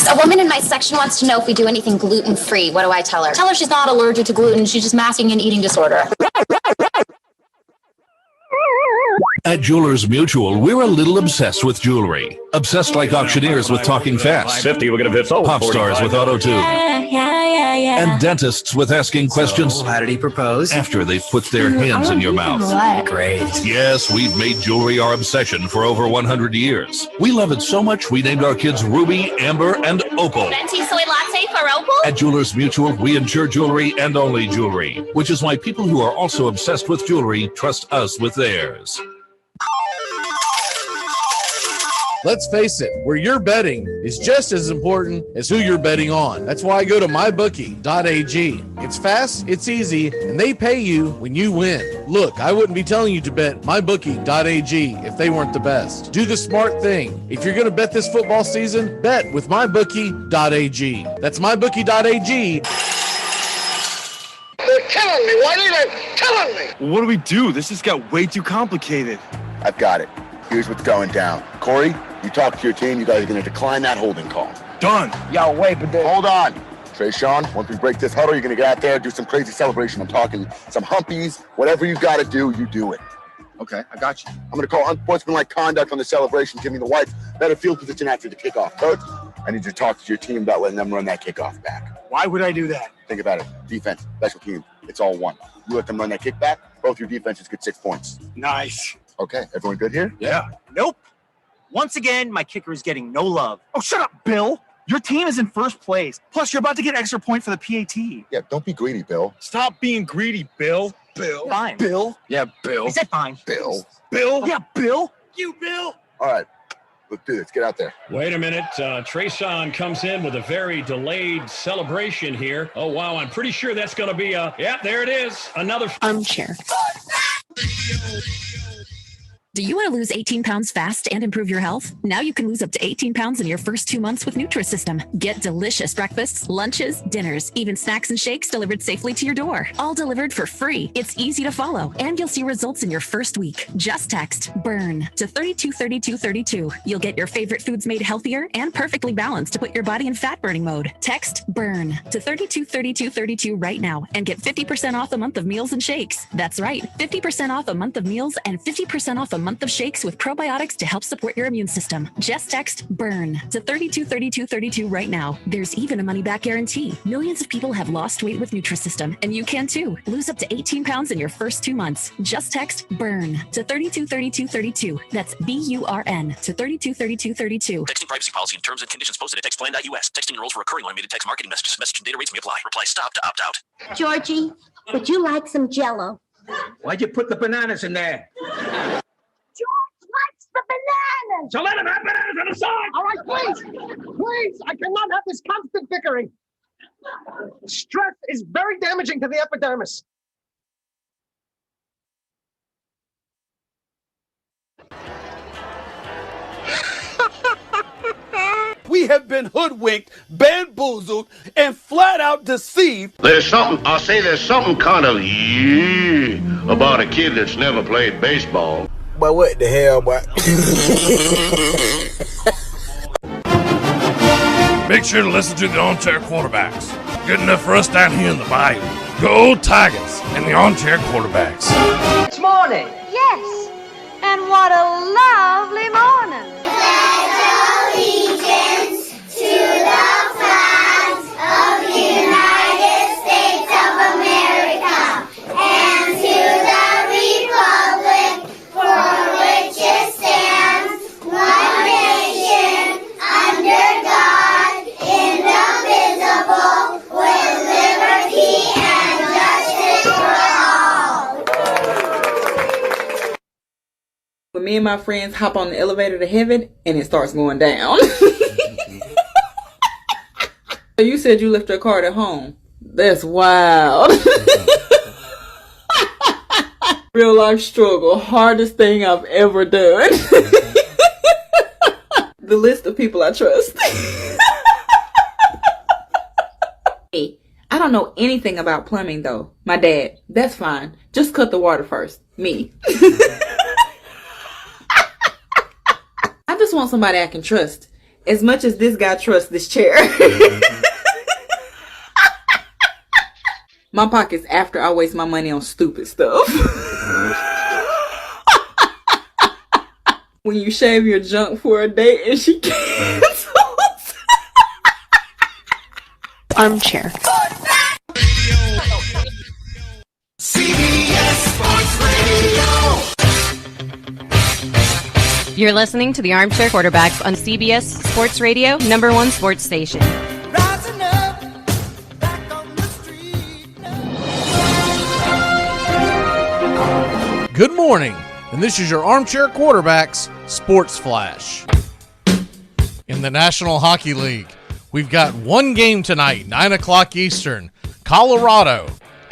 A woman in my section wants to know if we do anything gluten-free. What do I tell her? Tell her she's not allergic to gluten. She's just masking an eating disorder. At Jewelers Mutual, we're a little obsessed with jewelry. Obsessed like auctioneers with talking fast. 50, we're going to hit pop stars with auto-tune. And dentists with asking questions. So, how did he propose? After they've put their hands in your mouth. Great. Yes, we've made jewelry our obsession for over 100 years. We love it so much, we named our kids Ruby, Amber, and Opal. Venti soy latte for Opal? At Jewelers Mutual, we insure jewelry and only jewelry, which is why people who are also obsessed with jewelry trust us with theirs. Let's face it, where you're betting is just as important as who you're betting on. That's why I go to mybookie.ag. It's fast, it's easy, and they pay you when you win. Look, I wouldn't be telling you to bet mybookie.ag if they weren't the best. Do the smart thing. If you're going to bet this football season, bet with mybookie.ag. That's mybookie.ag. They're killing me. Why are they killing me? What do we do? This just got way too complicated. I've got it. Here's what's going down. Corey, you talk to your team. You guys are going to decline that holding call. Done. Yo, wait, but hold on. Trayshawn, once we break this huddle, you're going to get out there, do some crazy celebration. I'm talking some humpies. Whatever you got to do, you do it. Okay, I got you. I'm going to call unsportsmanlike conduct on the celebration, giving the whites better field position after the kickoff. Coach, I need you to talk to your team about letting them run that kickoff back. Why would I do that? Think about it. Defense, special team, it's all one. You let them run that kickback, both your defenses get 6 points. Nice. Okay, everyone good here? Yeah. Nope. Once again, my kicker is getting no love. Oh, shut up, Bill. Your team is in first place. Plus, you're about to get an extra point for the PAT. Yeah, don't be greedy, Bill. Stop being greedy, Bill. Bill. Fine. Bill. Yeah, Bill. I said fine. Bill. Bill. Yeah, Bill. You, Bill. All right, let's do this. Get out there. Wait a minute. Trayshawn comes in with a very delayed celebration here. Oh, wow. I'm pretty sure that's going to be yeah, there it is. Another Armchair. Do you want to lose 18 pounds fast and improve your health? Now you can lose up to 18 pounds in your first 2 months with Nutrisystem. Get delicious breakfasts, lunches, dinners, even snacks and shakes delivered safely to your door. All delivered for free. It's easy to follow, and you'll see results in your first week. Just text BURN to 323232. You'll get your favorite foods made healthier and perfectly balanced to put your body in fat burning mode. Text BURN to 323232 right now and get 50% off a month of meals and shakes. That's right, 50% off a month of meals and 50% off a month of shakes with probiotics to help support your immune system. Just text BURN to 323232 right now. There's even a money-back guarantee. Millions of people have lost weight with Nutrisystem, and you can too. Lose up to 18 pounds in your first 2 months. Just text BURN to 323232. That's BURN to 323232. Texting privacy policy and terms and conditions posted at textplan.us. Texting enrolls for recurring automated text marketing messages. Message and data rates may apply. Reply stop to opt out. Georgie, would you like some Jell-O? Why'd you put the bananas in there? George likes the bananas! So let him have bananas on the side! All right, please, I cannot have this constant bickering. Stress is very damaging to the epidermis. We have been hoodwinked, bamboozled, and flat out deceived. There's something kind of about a kid that's never played baseball. But what the hell, boy? Make sure to listen to the Armchair Quarterbacks. Good enough for us down here in the bayou. Go Tigers and the Armchair Quarterbacks. It's morning. Yes, and what a lovely morning. Allegiance to the flag of the United States of America and to the republic for which it stands, one nation, under God, indivisible, with liberty and justice for all. When me and my friends hop on the elevator to heaven and it starts going down. You said you left your card at home. That's wild. Real life struggle. Hardest thing I've ever done. The list of people I trust. Hey, I don't know anything about plumbing though. My dad. That's fine. Just cut the water first. Me. I just want somebody I can trust. as much as this guy trusts this chair. My pocket's after I waste my money on stupid stuff. When you shave your junk for a date and she cancels. Armchair. CBS Sports Radio. You're listening to the Armchair Quarterbacks on CBS Sports Radio, #1 sports station. Good morning, and this is your Armchair Quarterbacks Sports Flash. In the National Hockey League, we've got one game tonight, 9 o'clock Eastern. Colorado,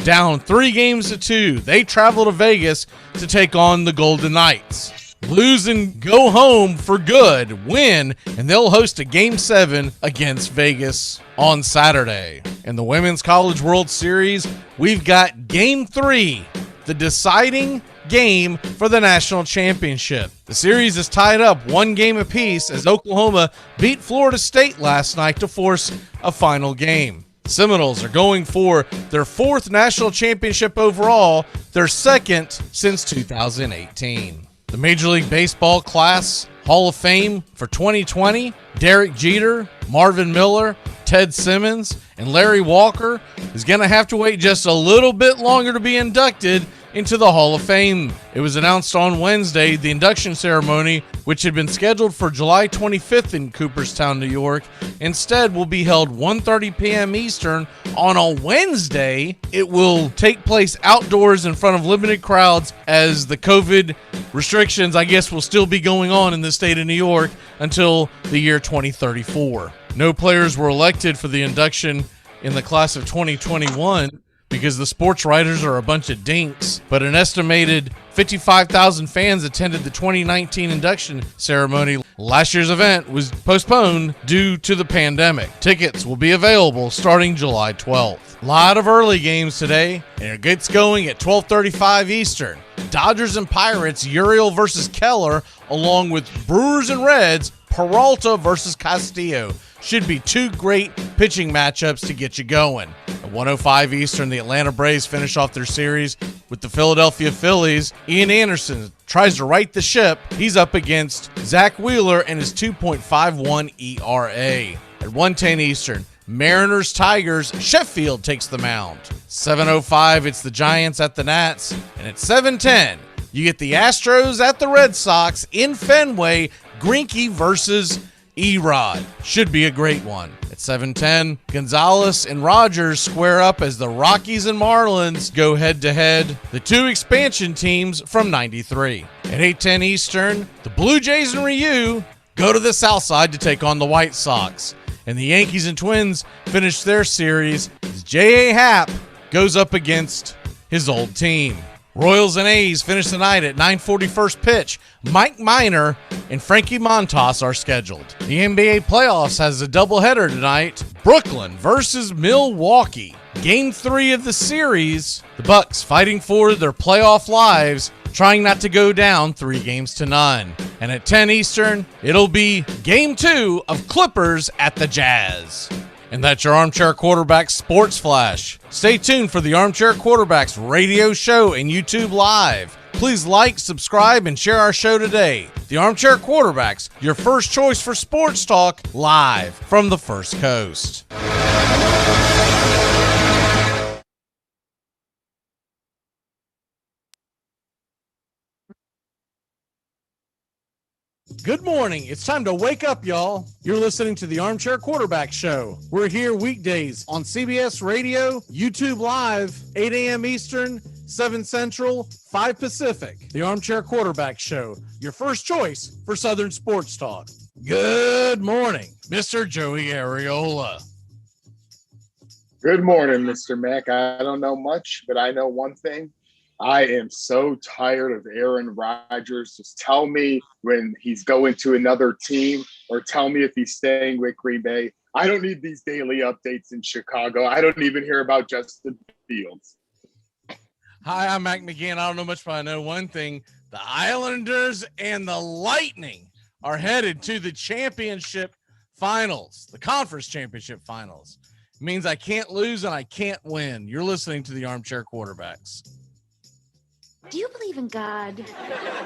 down 3-2. They travel to Vegas to take on the Golden Knights. Lose and go home for good, win, and they'll host a Game 7 against Vegas on Saturday. In the Women's College World Series, we've got Game 3, the deciding game for the national championship. The series is tied up 1 game apiece as Oklahoma beat Florida State last night to force a final game. Seminoles are going for their 4th national championship overall, their 2nd since 2018. The Major League Baseball Class Hall of Fame for 2020, Derek Jeter, Marvin Miller, Ted Simmons, and Larry Walker is going to have to wait just a little bit longer to be inducted into the Hall of Fame. It was announced on Wednesday, the induction ceremony, which had been scheduled for July 25th in Cooperstown, New York, instead will be held 1:30 p.m. Eastern on a Wednesday. It will take place outdoors in front of limited crowds as the COVID restrictions, I guess, will still be going on in the state of New York until the year 2034. No players were elected for the induction in the class of 2021 because the sports writers are a bunch of dinks, but an estimated 55,000 fans attended the 2019 induction ceremony. Last year's event was postponed due to the pandemic. Tickets will be available starting July 12th. A lot of early games today, and it gets going at 12:35 Eastern. Dodgers and Pirates, Uriel versus Keller, along with Brewers and Reds, Peralta versus Castillo. Should be 2 great pitching matchups to get you going. At 1:05 Eastern, the Atlanta Braves finish off their series with the Philadelphia Phillies. Ian Anderson tries to right the ship. He's up against Zach Wheeler and his 2.51 ERA. At 1:10 Eastern, Mariners Tigers, Sheffield takes the mound. 7:05, it's the Giants at the Nats. And at 7:10, you get the Astros at the Red Sox in Fenway, Greinke versus Erod. Should be a great one. At 7:10, Gonzalez and Rogers square up as the Rockies and Marlins go head-to-head, the 2 expansion teams from '93. At 8:10 Eastern, the Blue Jays and Ryu go to the South Side to take on the White Sox. And the Yankees and Twins finish their series as J.A. Happ goes up against his old team. Royals and A's finish the night at 9:41 pitch. Mike Minor and Frankie Montas are scheduled. The NBA playoffs has a doubleheader tonight. Brooklyn versus Milwaukee. Game 3 of the series. The Bucks fighting for their playoff lives, trying not to go down 3-0. And at 10 Eastern, it'll be Game 2 of Clippers at the Jazz. And that's your Armchair Quarterbacks Sports Flash. Stay tuned for the Armchair Quarterbacks radio show and YouTube Live. Please like, subscribe, and share our show today. The Armchair Quarterbacks, your first choice for sports talk, live from the First Coast. Good morning. It's time to wake up, y'all. You're listening to the Armchair Quarterback Show. We're here weekdays on CBS Radio, YouTube Live, 8 a.m. Eastern, 7 Central, 5 Pacific. The Armchair Quarterback Show, your first choice for Southern sports talk. Good morning, Mr. Joey Areola. Good morning, Mr. Mack. I don't know much, but I know one thing. I am so tired of Aaron Rodgers. Just tell me when he's going to another team or tell me if he's staying with Green Bay. I don't need these daily updates in Chicago. I don't even hear about Justin Fields. Hi, I'm Mac McGinn. I don't know much, but I know one thing. The Islanders and the Lightning are headed to the championship finals, the conference championship finals. It means I can't lose and I can't win. You're listening to the Armchair Quarterbacks. Do you believe in God?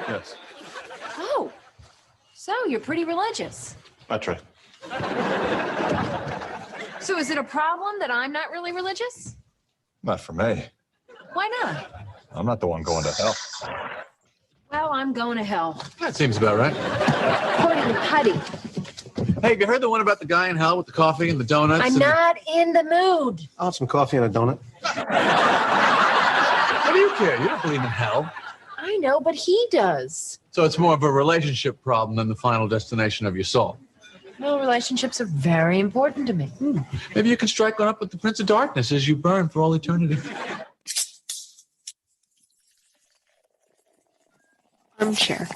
Yes, Oh, so you're pretty religious. I try. So is it a problem that I'm not really religious? Not for me. Why not? I'm not the one going to hell. Well, I'm going to hell. That seems about right. According to Putty. Hey, have you heard the one about the guy in hell with the coffee and the donuts? I'm not in the mood. I'll have some coffee and a donut. What do you care? You don't believe in hell. I know, but he does. So it's more of a relationship problem than the final destination of your soul. Well, relationships are very important to me. Maybe you can strike one up with the Prince of Darkness as you burn for all eternity. Armchair.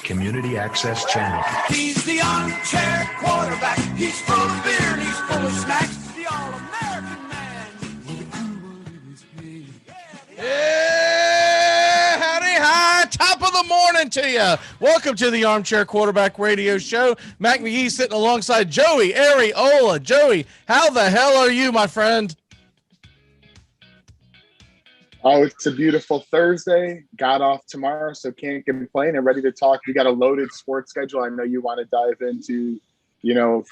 Community Access Channel. He's the armchair quarterback. He's full of beer and he's full of snacks. The all-American man. Hey, howdy, hi, top of the morning to you. Welcome to the Armchair Quarterback Radio Show. Mac McGee sitting alongside Joey Ariola. Joey, how the hell are you, my friend? Oh, it's a beautiful Thursday. Got off tomorrow, so can't complain and ready to talk. We got a loaded sports schedule. I know you want to dive into,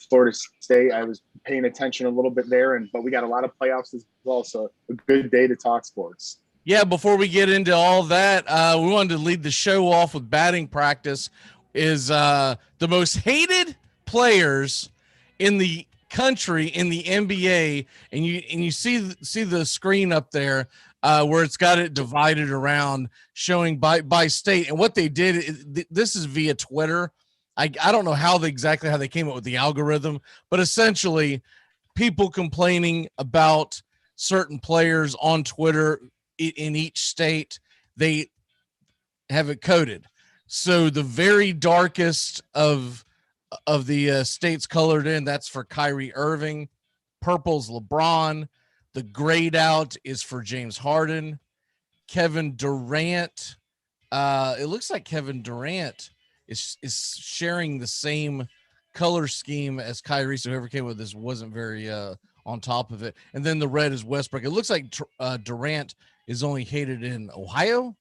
Florida State. I was paying attention a little bit there, but we got a lot of playoffs as well, so a good day to talk sports. Yeah, before we get into all that, we wanted to lead the show off with batting practice. Is the most hated players in the country in the NBA, and you see the screen up there. Where it's got it divided around, showing by state. And what they did, this is via Twitter. I don't know exactly how they came up with the algorithm, but essentially people complaining about certain players on Twitter in each state, they have it coded. So the very darkest of the states colored in, that's for Kyrie Irving. Purple's LeBron. The grayed out is for James Harden. Kevin Durant. It looks like Kevin Durant is sharing the same color scheme as Kyrie. So whoever came with this wasn't very on top of it. And then the red is Westbrook. It looks like Durant is only hated in Ohio.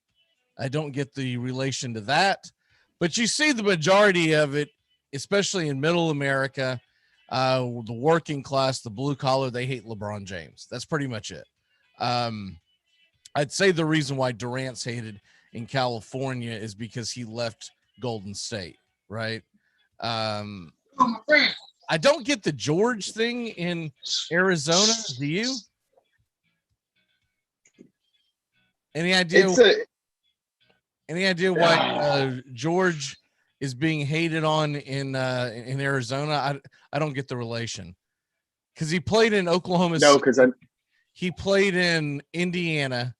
I don't get the relation to that. But you see the majority of it, especially in middle America. The working class, the blue collar, they hate LeBron James. That's pretty much it. I'd say the reason why Durant's hated in California is because he left Golden State, right? I don't get the George thing in Arizona. Do you? Any idea? Any idea why George is being hated on in Arizona? I don't get the relation, because he played in Oklahoma. No, because he played in Indiana,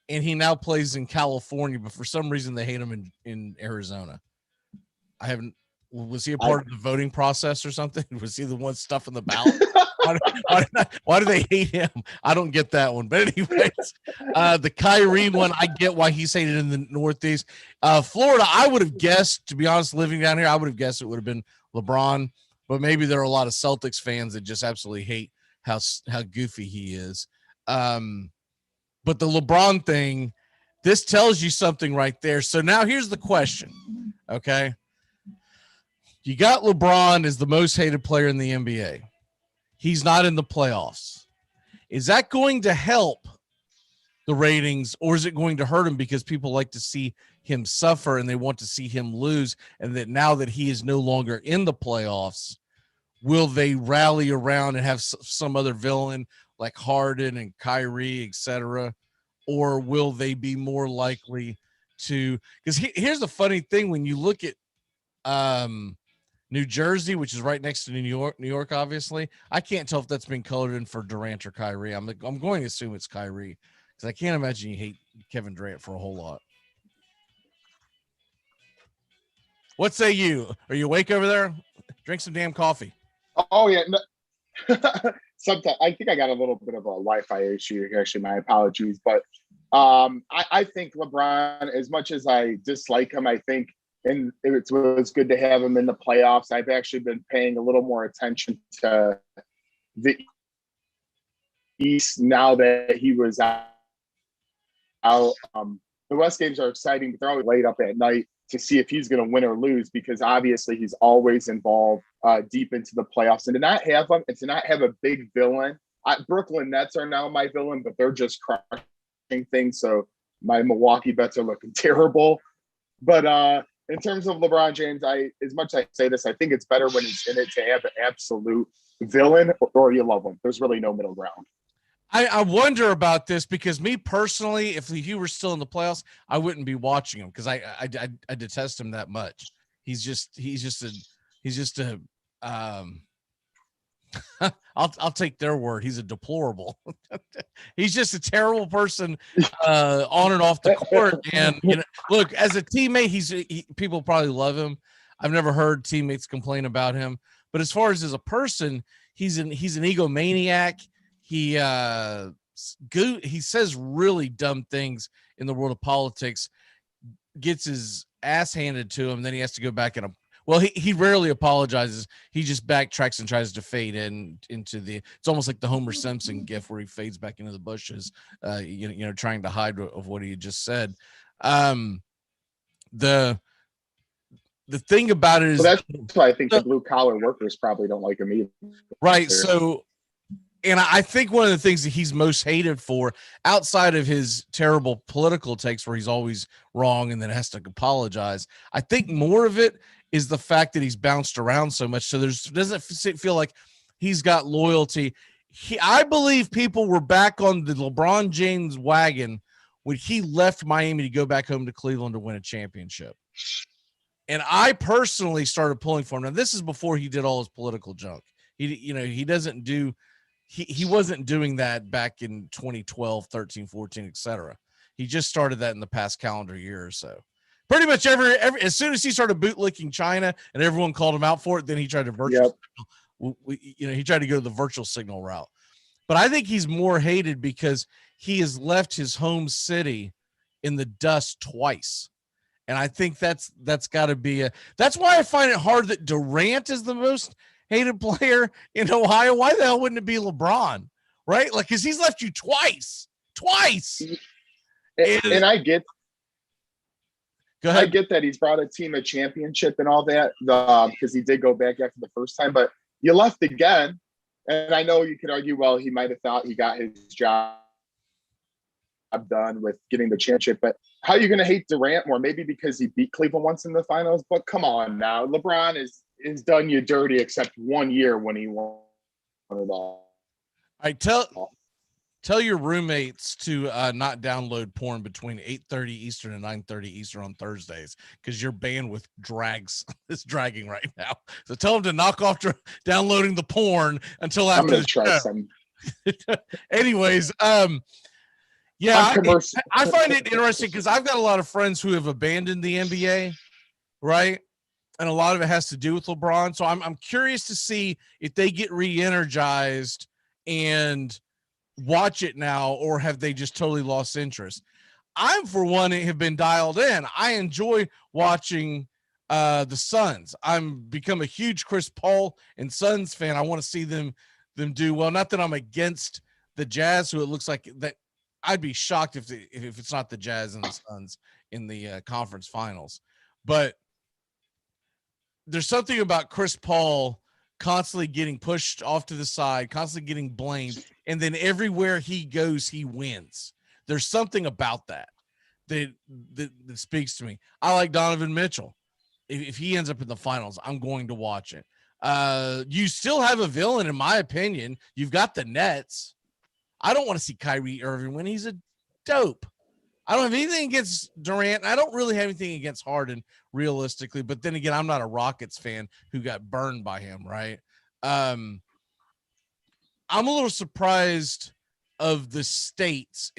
and he now plays in California. But for some reason, they hate him in Arizona. I haven't. Was he a part of the voting process or something? Was he the one stuffing the ballot? Why do they hate him? I don't get that one. But anyways, the Kyrie one, I get why he's hated in the Northeast. Florida, I would have guessed, to be honest, living down here, I would have guessed it would have been LeBron. But maybe there are a lot of Celtics fans that just absolutely hate how goofy he is. But the LeBron thing, this tells you something right there. So now here's the question, okay? You got LeBron as the most hated player in the NBA. He's not in the playoffs. Is that going to help the ratings, or is it going to hurt him because people like to see him suffer and they want to see him lose? And that now that he is no longer in the playoffs, will they rally around and have some other villain like Harden and Kyrie, etc.? Or will they be more likely to? Because here's the funny thing: when you look at New Jersey, which is right next to New York, obviously, I can't tell if that's been colored in for Durant or Kyrie. I'm going to assume it's Kyrie, because I can't imagine you hate Kevin Durant for a whole lot. What say you? Are you awake over there? Drink some damn coffee. Oh yeah. No. Sometimes I think I got a little bit of a Wi-Fi issue. Actually, my apologies, but I think LeBron, as much as I dislike him, I think and it was good to have him in the playoffs. I've actually been paying a little more attention to the East now that he was out. The West games are exciting, but they're always late up at night to see if he's going to win or lose, because obviously he's always involved deep into the playoffs. And to not have him, and to not have a big villain, Brooklyn Nets are now my villain, but they're just crushing things. So my Milwaukee bets are looking terrible. But in terms of LeBron James, as much as I say this, I think it's better when he's in it to have an absolute villain, or you love him. There's really no middle ground. I wonder about this, because me personally, if he were still in the playoffs, I wouldn't be watching him, because I detest him that much. He's just a I'll take their word. He's a deplorable. He's just a terrible person on and off the court. And look, as a teammate, people probably love him. I've never heard teammates complain about him. But as far as a person, he's an egomaniac. He says really dumb things in the world of politics, gets his ass handed to him, then he has to go back and he rarely apologizes. He just backtracks and tries to fade into it's almost like the Homer Simpson gif where he fades back into the bushes, trying to hide of what he had just said. The thing about it is, that's why I think the blue collar workers probably don't like him either. Right. So, and I think one of the things that he's most hated for, outside of his terrible political takes where he's always wrong and then has to apologize, I think more of it is the fact that he's bounced around so much. So doesn't feel like he's got loyalty. I believe people were back on the LeBron James wagon when he left Miami to go back home to Cleveland to win a championship. And I personally started pulling for him. Now, this is before he did all his political junk. He doesn't do. He wasn't doing that back in 2012, 13, 14, etc. He just started that in the past calendar year or so. Pretty much as soon as he started bootlicking China and everyone called him out for it, then he tried to he tried to go the virtual signal route. But I think he's more hated because he has left his home city in the dust twice. And I think that's got to be that's why I find it hard that Durant is the most hated player in Ohio. Why the hell wouldn't it be LeBron? Right? Like, because he's left you twice. And I get Go ahead. I get that he's brought a team a championship and all that, because he did go back after the first time, but you left again. And I know you could argue, well, he might have thought he got his job done with getting the championship, but how are you going to hate Durant more? Maybe because he beat Cleveland once in the finals, but come on now. LeBron is done you dirty except 1 year when he won it all. I tell your roommates to not download porn between 8:30 Eastern and 9:30 Eastern on Thursdays, because your bandwidth is dragging right now. So tell them to knock off downloading the porn until after the show. Some. Anyways, yeah, I find it interesting because I've got a lot of friends who have abandoned the NBA, right? And a lot of it has to do with LeBron. So I'm curious to see if they get re-energized and watch it now, or have they just totally lost interest? I'm, for one, have been dialed in. I enjoy watching the Suns. I'm become a huge Chris Paul and Suns fan. I want to see them do well. Not that I'm against the Jazz, who it looks like that. I'd be shocked if it's not the Jazz and the Suns in the conference finals. But there's something about Chris Paul constantly getting pushed off to the side, constantly getting blamed, and then everywhere he goes, he wins. There's something about that speaks to me. I like Donovan Mitchell. If he ends up in the finals, I'm going to watch it. You still have a villain, in my opinion. You've got the Nets. I don't want to see Kyrie Irving win. He's a dope. I don't have anything against Durant. I don't really have anything against Harden, realistically. But then again, I'm not a Rockets fan who got burned by him, right? I'm a little surprised of the states.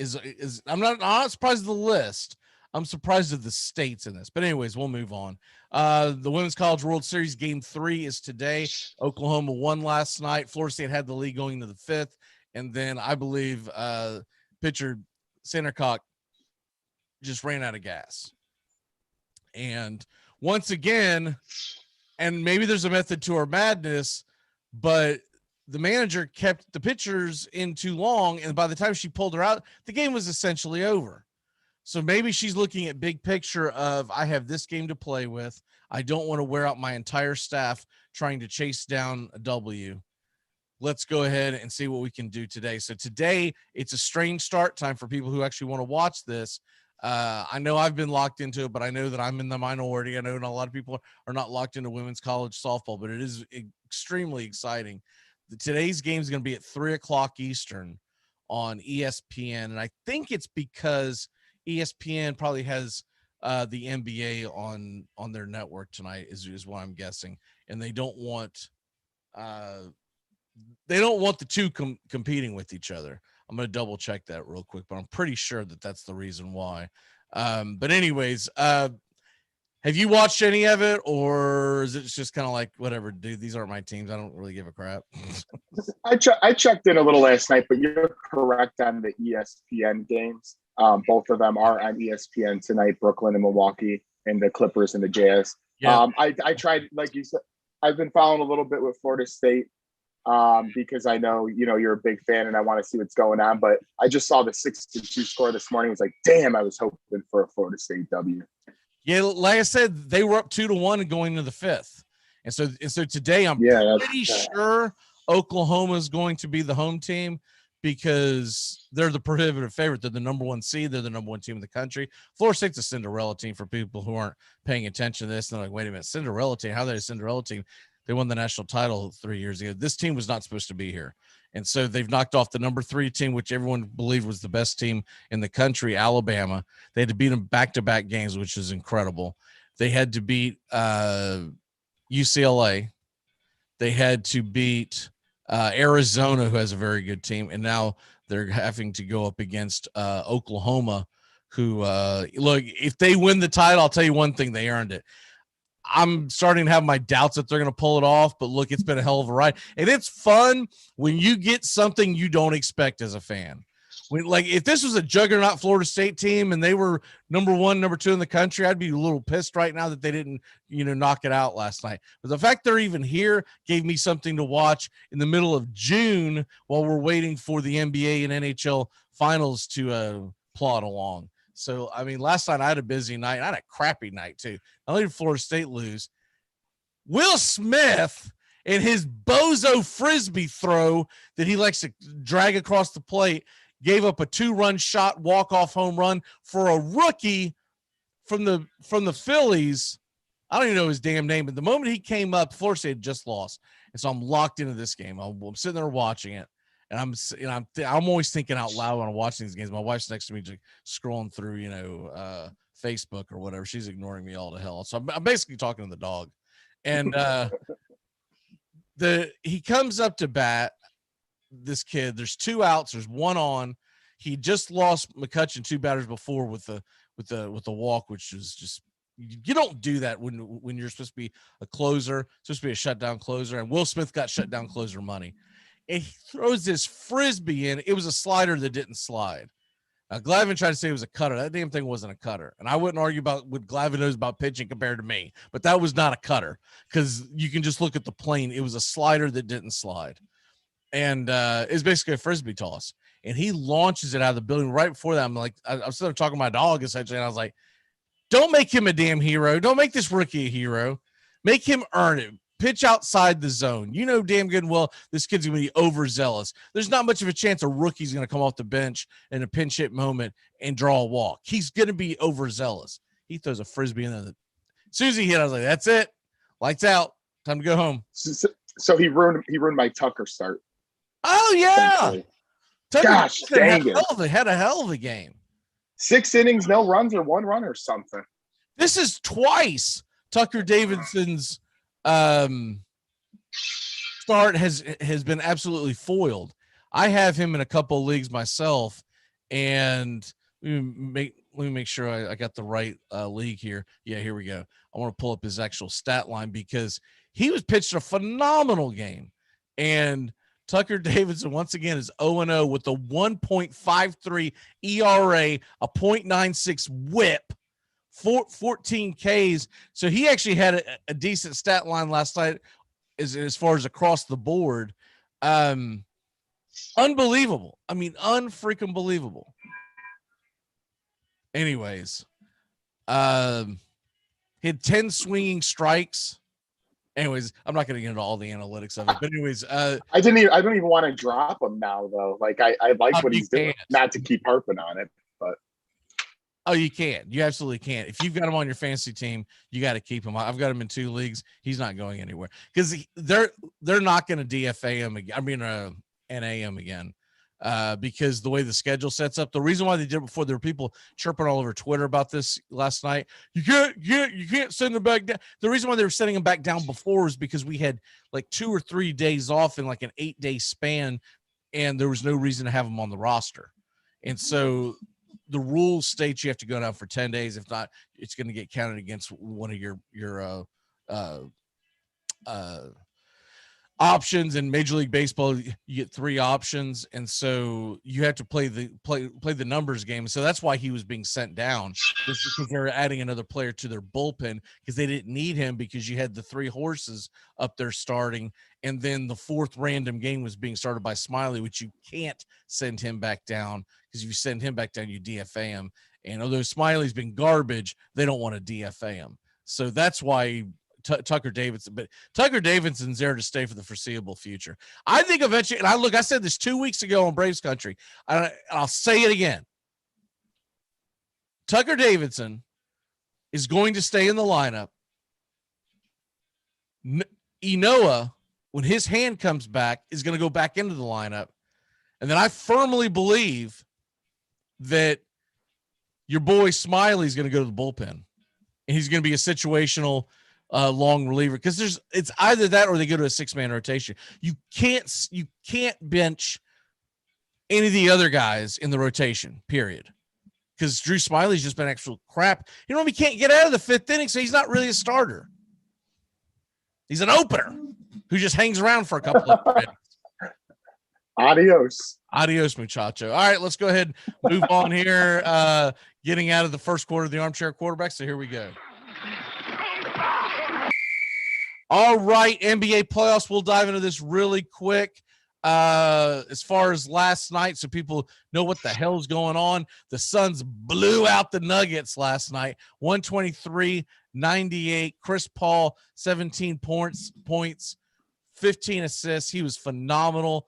I'm not surprised of the list. I'm surprised of the states in this. But anyways, we'll move on. The Women's College World Series Game 3 is today. Oklahoma won last night. Florida State had the lead going into the 5th. And then I believe pitcher Sandercock just ran out of gas. And once again, and maybe there's a method to our madness, but the manager kept the pitchers in too long, and by the time she pulled her out, the game was essentially over. So maybe she's looking at big picture of, I have this game to play with. I don't want to wear out my entire staff trying to chase down a W. Let's go ahead and see what we can do today. So today, it's a strange start time for people who actually want to watch this. I know I've been locked into it, but I know that I'm in the minority. I know not a lot of people are not locked into women's college softball, but it is extremely exciting. Today's game is going to be at 3:00 Eastern on ESPN, and I think it's because ESPN probably has the NBA on their network tonight, is what I'm guessing, and they don't want the two competing with each other. I'm going to double check that real quick, but I'm pretty sure that that's the reason why. But anyways, have you watched any of it, or is it just kind of like, whatever, dude, these aren't my teams, I don't really give a crap? I checked in a little last night, but you're correct on the ESPN games. Both of them are on ESPN tonight, Brooklyn and Milwaukee, and the Clippers and the Jazz. Yeah. I tried, like you said, I've been following a little bit with Florida State because I know, you're a big fan and I want to see what's going on, but I just saw the 6-2 score this morning. I was like, damn, I was hoping for a Florida State W. Yeah, like I said, they were up 2-1 going into the fifth. And so today I'm pretty sure Oklahoma is going to be the home team because they're the prohibitive favorite. They're the number 1 seed. They're the number 1 team in the country. Florida State's a Cinderella team for people who aren't paying attention to this. And they're like, wait a minute, Cinderella team? How are they a Cinderella team? They won the national title 3 years ago. This team was not supposed to be here. And so they've knocked off the number 3 team, which everyone believed was the best team in the country, Alabama. They had to beat them back-to-back games, which is incredible. They had to beat UCLA. They had to beat Arizona, who has a very good team. And now they're having to go up against Oklahoma, who, look, if they win the title, I'll tell you one thing, they earned it. I'm starting to have my doubts that they're going to pull it off, but look, it's been a hell of a ride. And it's fun when you get something you don't expect as a fan. Like if this was a juggernaut Florida State team and they were number 1, number 2 in the country, I'd be a little pissed right now that they didn't, knock it out last night. But the fact they're even here gave me something to watch in the middle of June while we're waiting for the NBA and NHL finals to plod along. So, I mean, last night I had a busy night. I had a crappy night, too. Not only did Florida State lose, Will Smith and his bozo Frisbee throw that he likes to drag across the plate gave up a 2-run shot, walk-off home run for a rookie from the Phillies. I don't even know his damn name, but the moment he came up, Florida State had just lost. And so I'm locked into this game. I'm sitting there watching it. And I'm always thinking out loud when I'm watching these games. My wife's next to me, just scrolling through, Facebook or whatever. She's ignoring me all to hell. So I'm basically talking to the dog. And he comes up to bat. This kid, there's 2 outs. There's 1 on. He just lost McCutcheon 2 batters before with the walk, which is just, you don't do that when you're supposed to be a closer, supposed to be a shutdown closer. And Will Smith got shutdown closer money. And he throws this Frisbee in. It was a slider that didn't slide. Glavin tried to say it was a cutter. That damn thing wasn't a cutter. And I wouldn't argue about what Glavin knows about pitching compared to me, but that was not a cutter because you can just look at the plane. It was a slider that didn't slide. And it's basically a Frisbee toss. And he launches it out of the building right before that. I'm like, I was sort of talking to my dog essentially, and I was like, don't make him a damn hero. Don't make this rookie a hero. Make him earn it. Pitch outside the zone. You know damn good and well this kid's going to be overzealous. There's not much of a chance a rookie's going to come off the bench in a pinch hit moment and draw a walk. He's going to be overzealous. He throws a Frisbee in there. As soon as he hit, I was like, that's it. Lights out. Time to go home. So he ruined my Tucker start. Oh, yeah. Gosh, dang it. Had a hell of a game. 6 innings, no runs or 1 run or something. This is twice Tucker Davidson's start has been absolutely foiled. I have him in a couple of leagues myself, and let me make sure I got the right league here. Yeah, here we go. I want to pull up his actual stat line because he was pitched a phenomenal game, and Tucker Davidson once again is 0-0 with a 1.53 ERA, a .96 WHIP, 14 Ks. So he actually had a decent stat line last night as far as across the board. Unbelievable. I mean, unfreaking believable. Anyways, he had 10 swinging strikes. Anyways, I'm not going to get into all the analytics of it, but anyways, I don't even want to drop him now though. Like I like what he's doing, not to keep harping on it, but oh, you can. You absolutely can. If you've got him on your fantasy team, you got to keep him. I've got him in 2 leagues. He's not going anywhere because they're not going to DFA him again. I mean, NA him again. Because the way the schedule sets up, the reason why they did it before, there were people chirping all over Twitter about this last night. You can't send them back down. The reason why they were sending them back down before was because we had like 2 or 3 days off in like an 8-day span, and there was no reason to have them on the roster. And so the rules state you have to go down for 10 days. If not, it's going to get counted against one of your options. In Major League Baseball, you get 3 options, and so you have to play the numbers game. So that's why he was being sent down, just because they were adding another player to their bullpen because they didn't need him, because you had the 3 horses up there starting, and then the 4th random game was being started by Smiley, which you can't send him back down, because if you send him back down, you DFA him. And although Smiley's been garbage, they don't want to DFA him. So that's why Tucker Davidson, but Tucker Davidson's there to stay for the foreseeable future. I think eventually, and I said this 2 weeks ago on Braves Country, I'll say it again. Tucker Davidson is going to stay in the lineup. Inoa, when his hand comes back, is going to go back into the lineup. And then I firmly believe that your boy Smiley is going to go to the bullpen, and he's going to be a situational long reliever, because it's either that or they go to a 6-man rotation. You can't bench any of the other guys in the rotation, period, because Drew Smiley's just been actual crap. He can't get out of the 5th inning, so he's not really a starter. He's an opener who just hangs around for a couple of minutes. Adios, muchacho. All right, let's go ahead and move on here. Getting out of the first quarter of the Armchair Quarterback, so here we go. All right, NBA playoffs. We'll dive into this really quick. As far as last night, so people know what the hell's going on. The Suns blew out the Nuggets last night, 123-98. Chris Paul, 17 points, 15 assists. He was phenomenal.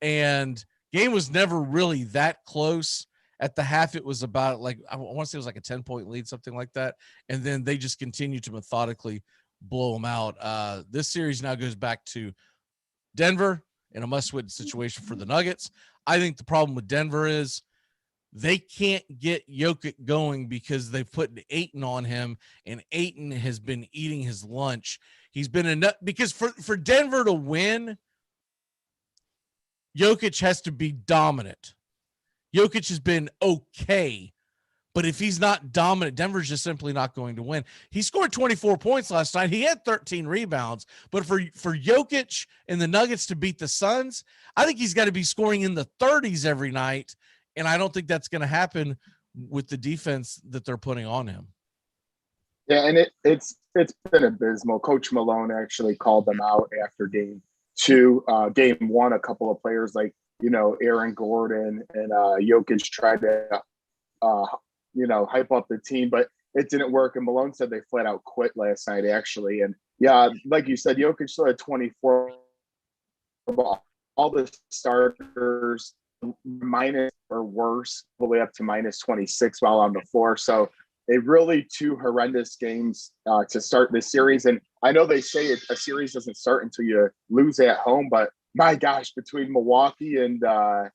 And game was never really that close. At the half, it was about, like, I want to say it was like a 10-point lead, something like that. And then they just continued to methodically blow them out. This series now goes back to Denver in a must-win situation for the Nuggets. I think the problem with Denver is they can't get Jokic going because they've put Ayton on him, and Ayton has been eating his lunch. He's been enough, because for Denver to win, Jokic has to be dominant. Jokic has been okay, but if he's not dominant, Denver's just simply not going to win. He scored 24 points last night. He had 13 rebounds, but for Jokic and the Nuggets to beat the Suns, I think he's got to be scoring in the 30s every night, and I don't think that's going to happen with the defense that they're putting on him. Yeah, and it's been abysmal. Coach Malone actually called them out after game 2. Game 1, a couple of players like, Aaron Gordon and Jokic tried to, hype up the team, but it didn't work. And Malone said they flat out quit last night, actually. And yeah, like you said, Jokic still had 24. All the starters minus or worse, all the way up to minus 26 while on the floor. So they really 2 horrendous games to start this series. And I know they say a series doesn't start until you lose at home, but my gosh, between Milwaukee and, the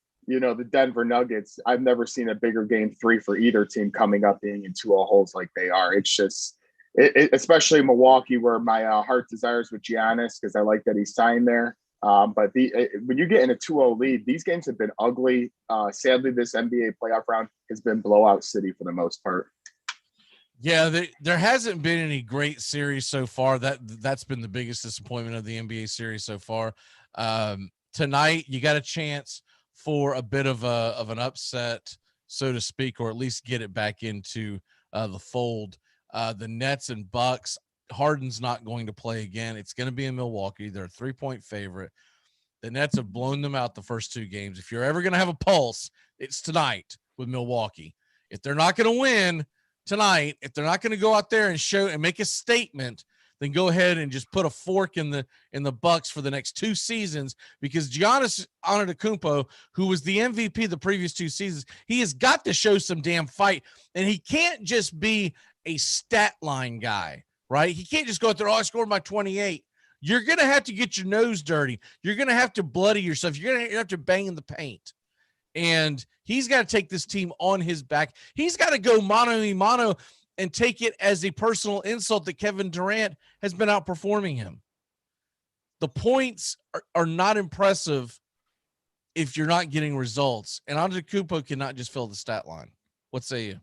Denver Nuggets, I've never seen a bigger game 3 for either team coming up being in 2-0 holes like they are. It's just, especially Milwaukee, where my heart desires with Giannis, because I like that he signed there. But when you get in a 2-0 lead, these games have been ugly. Sadly, this NBA playoff round has been blowout city for the most part. Yeah, there hasn't been any great series so far. That's been the biggest disappointment of the NBA series so far. Tonight, you got a chance for a bit of an upset, so to speak, or at least get it back into the fold. The Nets and Bucks, Harden's not going to play again. It's going to be in Milwaukee. They're a 3-point favorite. The Nets have blown them out the first 2 games. If you're ever going to have a pulse, it's tonight with Milwaukee. If they're not going to win tonight, if they're not going to go out there and show and make a statement, then go ahead and just put a fork in the Bucks for the next 2 seasons, because Giannis Antetokounmpo, who was the MVP the previous 2 seasons, he has got to show some damn fight, and he can't just be a stat line guy, right? He can't just go out there, I scored my 28. You're going to have to get your nose dirty. You're going to have to bloody yourself. You're going to have to bang in the paint. And he's got to take this team on his back. He's got to go mano a mano and take it as a personal insult that Kevin Durant has been outperforming him. The points are not impressive if you're not getting results. And Antetokounmpo cannot just fill the stat line. What say you?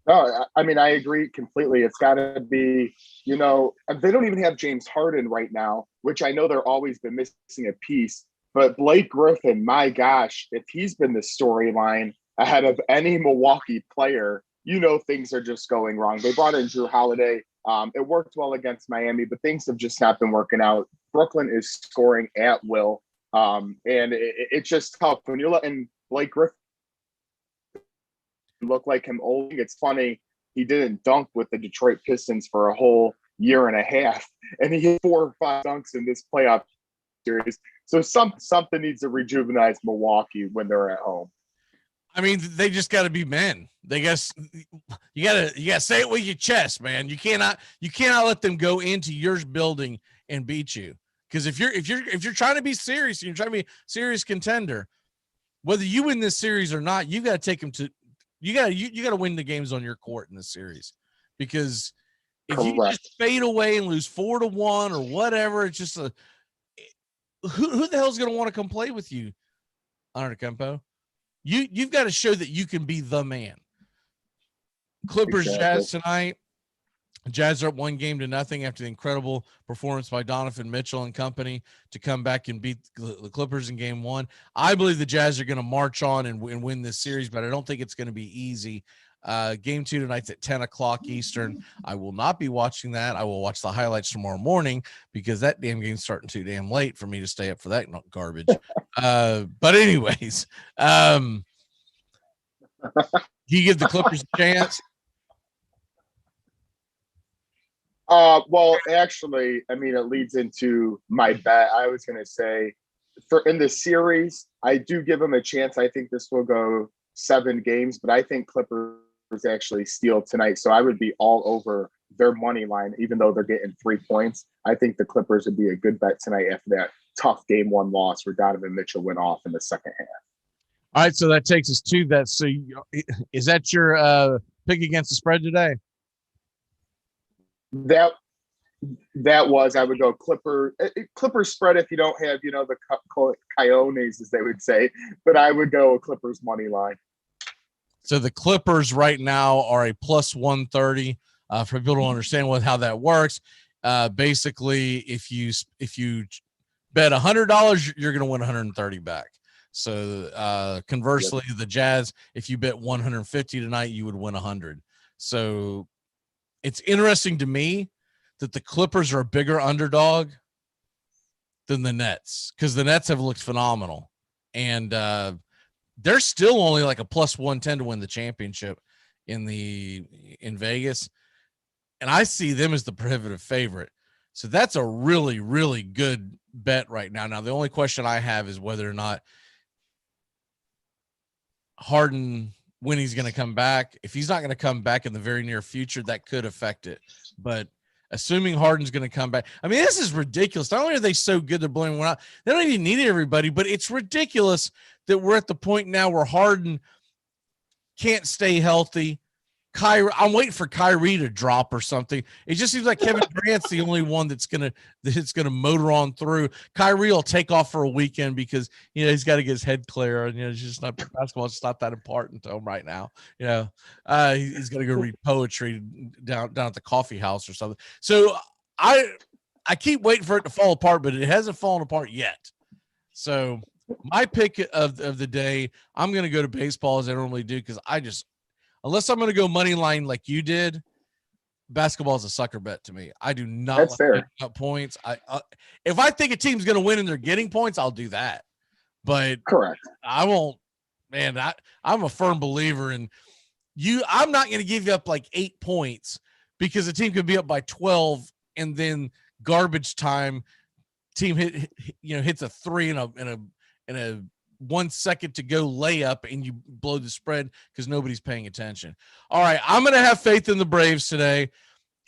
No, I mean, I agree completely. It's got to be, they don't even have James Harden right now, which I know they're always been missing a piece. But Blake Griffin, my gosh, if he's been the storyline ahead of any Milwaukee player, things are just going wrong. They brought in Drew Holiday. It worked well against Miami, but things have just not been working out. Brooklyn is scoring at will. And it's just tough when you're letting Blake Griffin look like him old. It's funny, he didn't dunk with the Detroit Pistons for a whole year and a half, and he hit 4 or 5 dunks in this playoff series. So something needs to rejuvenate Milwaukee when they're at home. I mean, they just got to be men. You gotta say it with your chest, man. You cannot let them go into your building and beat you. Because if you're trying to be serious, and you're trying to be a serious contender, whether you win this series or not, you got to take them to. You got to win the games on your court in this series, because if you just fade away and lose 4-1 or whatever, it's just who the hell's going to want to come play with you, Antetokounmpo? You've got to show that you can be the man. Clippers Jazz tonight. Jazz are up 1-0 after the incredible performance by Donovan Mitchell and company to come back and beat the Clippers in game 1. I believe the Jazz are going to march on and win this series, but I don't think it's going to be easy. Game 2 tonight's at 10 o'clock Eastern. I will not be watching that. I will watch the highlights tomorrow morning, because that damn game's starting too damn late for me to stay up for that garbage. But anyways, do you give the Clippers a chance? Well, actually, I mean, it leads into my bet. I was going to say, in the series, I do give them a chance. I think this will go 7 games, but I think Clippers actually steal tonight. So I would be all over their money line, even though they're getting 3 points. I think the Clippers would be a good bet tonight after that tough game 1 loss where Donovan Mitchell went off in the second half. All right, so that takes us to that. So is that your pick against the spread today? That was, I would go Clippers spread if you don't have, the Coyones, as they would say, but I would go Clippers money line. So the Clippers right now are a plus 130. For people who don't understand how that works, basically, if you bet $100, you're going to win 130 back. So conversely, the Jazz, if you bet 150 tonight, you would win 100. So it's interesting to me that the Clippers are a bigger underdog than the Nets, because the Nets have looked phenomenal, and they're still only like a plus 110 to win the championship in Vegas, and I see them as the prohibitive favorite. So that's a really, really good bet right now. Now, the only question I have is whether or not Harden, when he's going to come back. If he's not going to come back in the very near future, that could affect it. But assuming Harden's going to come back, I mean, this is ridiculous. Not only are they so good, they're blowing one out. They don't even need everybody, but it's ridiculous that we're at the point now where Harden can't stay healthy. I'm waiting for Kyrie to drop or something. It just seems like Kevin Durant's the only one that's gonna motor on through. Kyrie will take off for a weekend because he's got to get his head clear, and it's just not basketball. It's not that important to him right now. He's got to go read poetry down at the coffee house or something. So I keep waiting for it to fall apart, but it hasn't fallen apart yet. So my pick of the day, I'm going to go to baseball as I normally do, because unless I'm going to go money line like you did, basketball is a sucker bet to me. I do not That's fair. Up points. If I think a team's going to win and they're getting points, I'll do that. But correct. I won't, man. I'm a firm believer in you. I'm not going to give you up like 8 points because the team could be up by 12 and then garbage time team hits a 3 in a 1 second to go layup and you blow the spread because nobody's paying attention. All right. I'm going to have faith in the Braves today.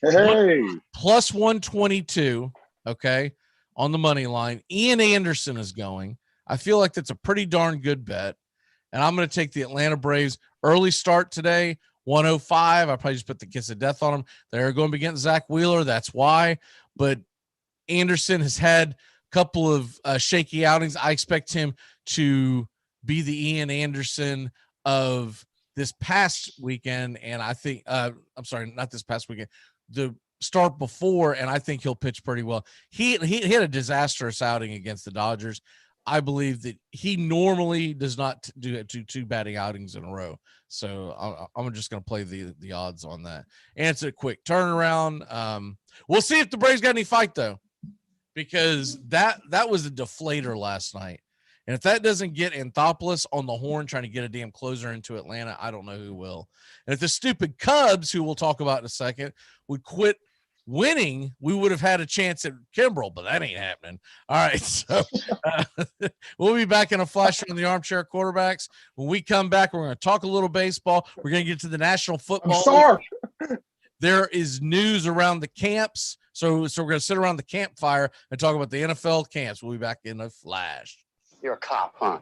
Hey, plus 122. Okay. On the money line. Ian Anderson is going. I feel like that's a pretty darn good bet. And I'm going to take the Atlanta Braves early start today. 105. I probably just put the kiss of death on them. They're going to be against Zach Wheeler. That's why. But Anderson has had a couple of shaky outings. I expect him to be the Ian Anderson of this past weekend. And I think, I'm sorry, not this past weekend, the start before. And I think he'll pitch pretty well. He had a disastrous outing against the Dodgers. I believe that he normally does not do two batting outings in a row. So I'm just going to play the odds on that. And it's a quick turnaround. We'll see if the Braves got any fight though, because that was a deflator last night. And if that doesn't get Anthopoulos on the horn trying to get a damn closer into Atlanta, I don't know who will. And if the stupid Cubs, who we'll talk about in a second, would quit winning, we would have had a chance at Kimbrel, but that ain't happening. All right, so we'll be back in a flash on the Armchair Quarterbacks. When we come back, we're going to talk a little baseball. We're going to get to the National Football League. There is news around the camps, so we're going to sit around the campfire and talk about the NFL camps. We'll be back in a flash. You're a cop, huh?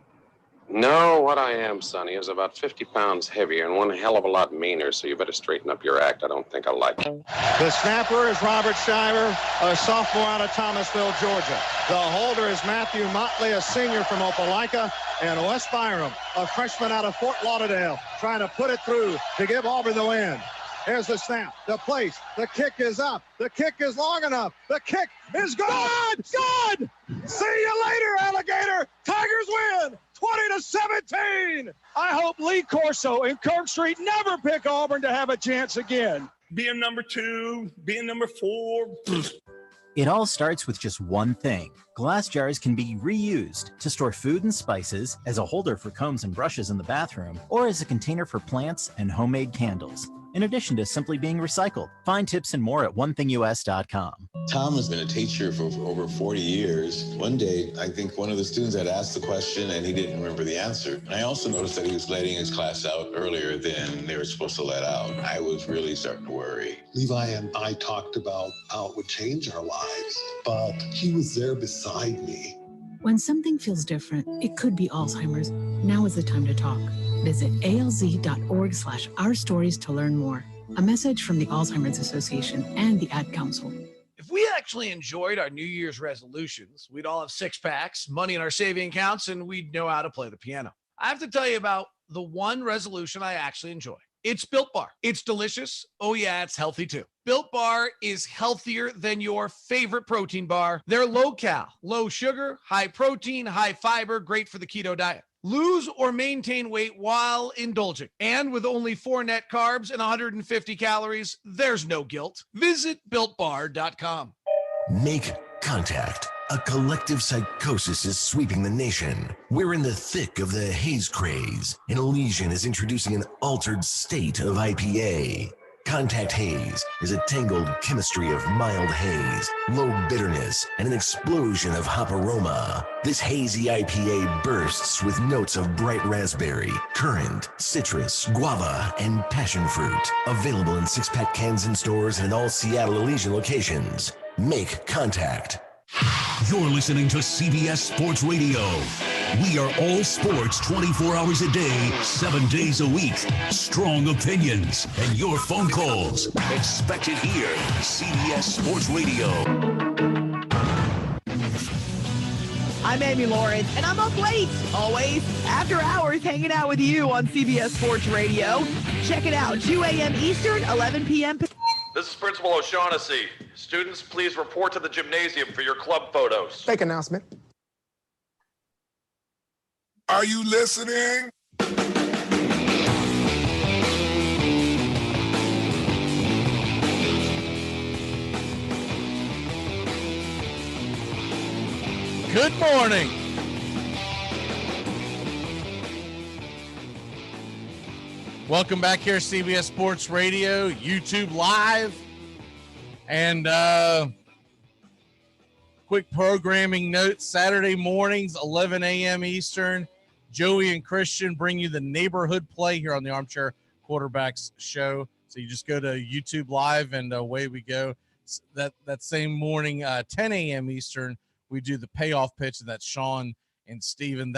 No, what I am, Sonny, is about 50 pounds heavier and one hell of a lot meaner, so you better straighten up your act. I don't think I like it. The snapper is Robert Shiver, a sophomore out of Thomasville, Georgia. The holder is Matthew Motley, a senior from Opelika, and Wes Byram, a freshman out of Fort Lauderdale, trying to put it through to give Auburn the win. Here's the snap, the place, the kick is up, the kick is long enough, the kick is good, good! See you later, alligator! Tigers win, 20-17! I hope Lee Corso and Kirk Street never pick Auburn to have a chance again. Being number 2, being number 4. It all starts with just one thing. Glass jars can be reused to store food and spices, as a holder for combs and brushes in the bathroom, or as a container for plants and homemade candles, in addition to simply being recycled. Find tips and more at onethingus.com. Tom has been a teacher for over 40 years. One day, I think one of the students had asked the question and he didn't remember the answer. I also noticed that he was letting his class out earlier than they were supposed to let out. I was really starting to worry. Levi and I talked about how it would change our lives, but he was there beside me. When something feels different, it could be Alzheimer's. Now is the time to talk. Visit alz.org/ourstories to learn more. A message from the Alzheimer's Association and the Ad Council. If we actually enjoyed our New Year's resolutions, we'd all have six packs, money in our saving accounts, and we'd know how to play the piano. I have to tell you about the one resolution I actually enjoy. It's Built Bar. It's delicious. Oh yeah, it's healthy too. Built Bar is healthier than your favorite protein bar. They're low-cal, low sugar, high protein, high fiber, great for the keto diet. Lose or maintain weight while indulging. And with only 4 net carbs and 150 calories, there's no guilt. Visit BuiltBar.com. Make contact. A collective psychosis is sweeping the nation. We're in the thick of the haze craze, and Elysian is introducing an altered state of IPA. Contact Haze is a tangled chemistry of mild haze, low bitterness, and an explosion of hop aroma. This hazy IPA bursts with notes of bright raspberry, currant, citrus, guava, and passion fruit. Available in 6-pack cans in stores and all Seattle Elysian locations. Make contact. You're listening to CBS Sports Radio. We are all sports 24 hours a day, 7 days a week. Strong opinions and your phone calls. Expect it here. CBS Sports Radio. I'm Amy Lawrence, and I'm up late, always, after hours, hanging out with you on CBS Sports Radio. Check it out, 2 a.m. Eastern, 11 p.m. This is Principal O'Shaughnessy. Students, please report to the gymnasium for your club photos. Fake announcement. Are you listening? Good morning. Welcome back here, CBS Sports Radio, YouTube Live. And quick programming note, Saturday mornings, 11 a.m. Eastern, Joey and Christian bring you the neighborhood play here on the Armchair Quarterbacks show. So you just go to YouTube Live and away we go. That same morning, 10 a.m. Eastern, we do the payoff pitch, and that's Sean and Steven.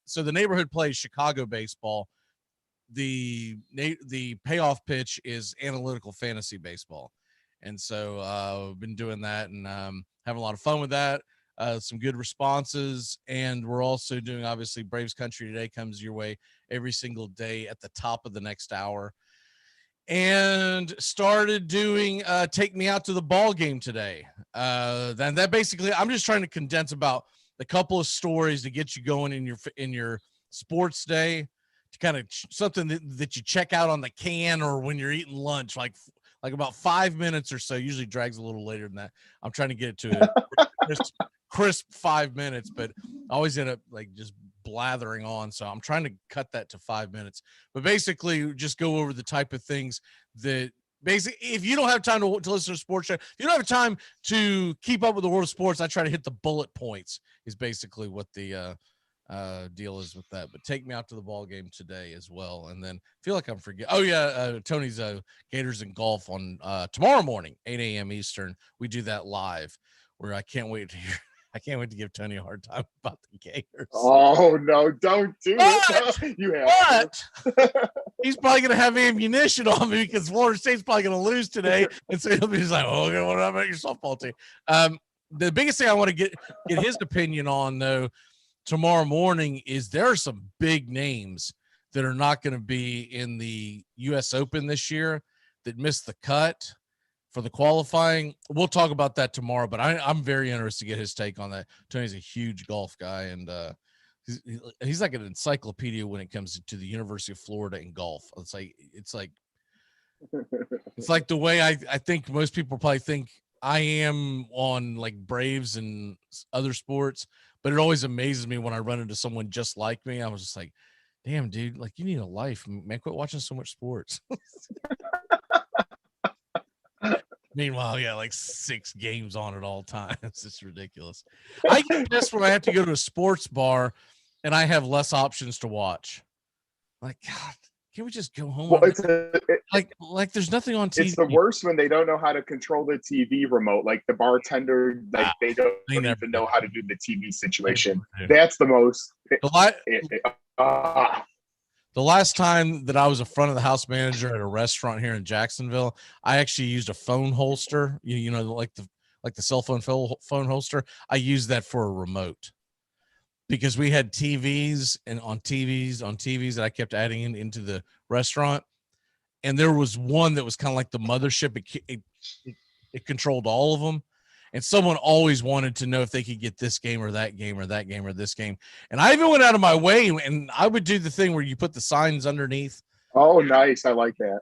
So the neighborhood play is Chicago baseball. The payoff pitch is analytical fantasy baseball. And so we've been doing that and having a lot of fun with that. Some good responses. And we're also doing, obviously, Braves Country Today comes your way every single day at the top of the next hour. And started doing Take Me Out to the Ball Game today. Then that basically, I'm just trying to condense about a couple of stories to get you going in your sports day, to kind of something that you check out on the can or when you're eating lunch, like about 5 minutes or so. Usually drags a little later than that. I'm trying to get it to a crisp 5 minutes, but I always end up like just blathering on. So I'm trying to cut that to 5 minutes, but basically just go over the type of things that basically, if you don't have time to listen to a sports show, if you don't have time to keep up with the world of sports, I try to hit the bullet points is basically what the deal is with that. But Take Me Out to the Ball Game today as well. And then feel like I'm forgetting. Oh yeah. Tony's Gators and Golf on tomorrow morning, 8 a.m. Eastern. We do that live, where I can't wait to give Tony a hard time about the Gators. Oh no, don't do it. You have but he's probably going to have ammunition on me because Florida State's probably going to lose today. And so he'll be just like, oh, what about your softball team? The biggest thing I want to get his opinion on, though, tomorrow morning is there are some big names that are not going to be in the U.S. Open this year that missed the cut for the qualifying. We'll talk about that tomorrow, but I'm very interested to get his take on that. Tony's a huge golf guy, and he's like an encyclopedia when it comes to the University of Florida and golf. It's like the way I think most people probably think I am on like Braves and other sports, but it always amazes me when I run into someone just like me. I was just like, damn, dude, like you need a life, man. Quit watching so much sports. Meanwhile, yeah, like 6 games on at all times. It's ridiculous. I get pissed when I have to go to a sports bar and I have less options to watch. Like, God, can't we just go home? Well, like there's nothing on TV. It's the worst when they don't know how to control the TV remote. Like the bartender, like they don't even know how to do the TV situation. That's the most. The last time that I was a front of the house manager at a restaurant here in Jacksonville, I actually used a phone holster. You know, like the cell phone holster. I used that for a remote because we had TVs and on TVs that I kept adding into the restaurant. And there was one that was kind of like the mothership. It controlled all of them. And someone always wanted to know if they could get this game or that game or that game or this game. And I even went out of my way, and I would do the thing where you put the signs underneath. Oh, nice. I like that.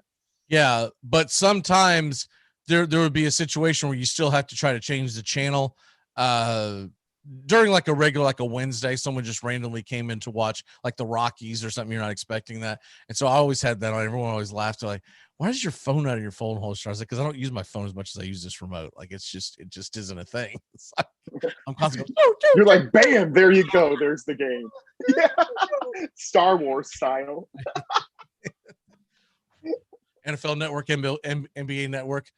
Yeah, but sometimes there would be a situation where you still have to try to change the channel. During like a regular, like a Wednesday, someone just randomly came in to watch like the Rockies or something. You're not expecting that. And so I always had that on. Everyone always laughed. They're like, why is your phone out of your phone holster? I was like, because I don't use my phone as much as I use this remote. Like, it just isn't a thing. Like, I'm constantly going, you're like, bam, there you go. There's the game. Yeah. Star Wars style. NFL Network, NBA Network,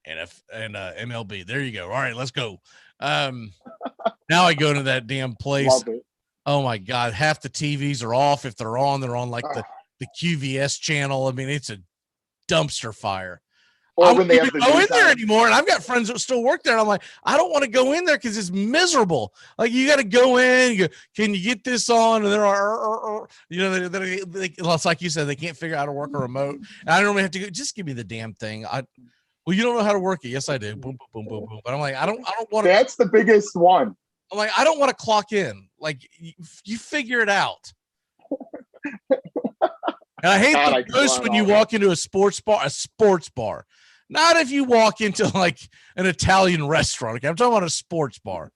and MLB. There you go. All right, let's go. Now I go to that damn place. Oh my God, half the TVs are off. If they're on like the QVS channel. I mean, it's a dumpster fire. I don't even go in there anymore, and I've got friends that still work there, and I'm like, I don't want to go in there because it's miserable. Like, you got to go in. Can you get this on? And there are, it's like you said, they can't figure out how to work a remote. And I normally have to go. Just give me the damn thing. Well, you don't know how to work it. Yes, I do. Boom, boom, boom, boom. But I'm like, I don't want to. That's the biggest one. I'm like, I don't want to clock in. Like, you figure it out. And I hate the most when you walk into a sports bar. Not if you walk into like an Italian restaurant. Okay, I'm talking about a sports bar.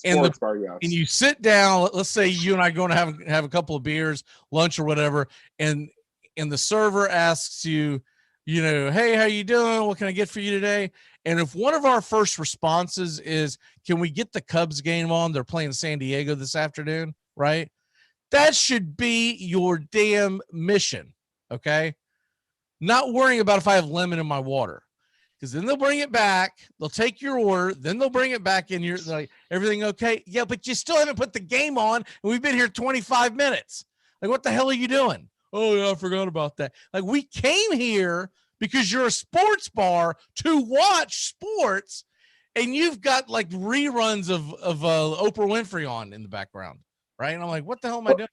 Sports bar, yes. And you sit down, let's say you and I are going to have a couple of beers, lunch or whatever, and the server asks you, hey, how you doing? What can I get for you today? And if one of our first responses is, can we get the Cubs game on? They're playing San Diego this afternoon, right? That should be your damn mission, okay? Not worrying about if I have lemon in my water. Because then they'll bring it back. They'll take your order. Then they'll bring it back in. You're like, everything okay? Yeah, but you still haven't put the game on. And we've been here 25 minutes. Like, what the hell are you doing? Oh, yeah, I forgot about that. Like, we came here because you're a sports bar to watch sports. And you've got like reruns of Oprah Winfrey on in the background. Right. And I'm like, what the hell am I doing?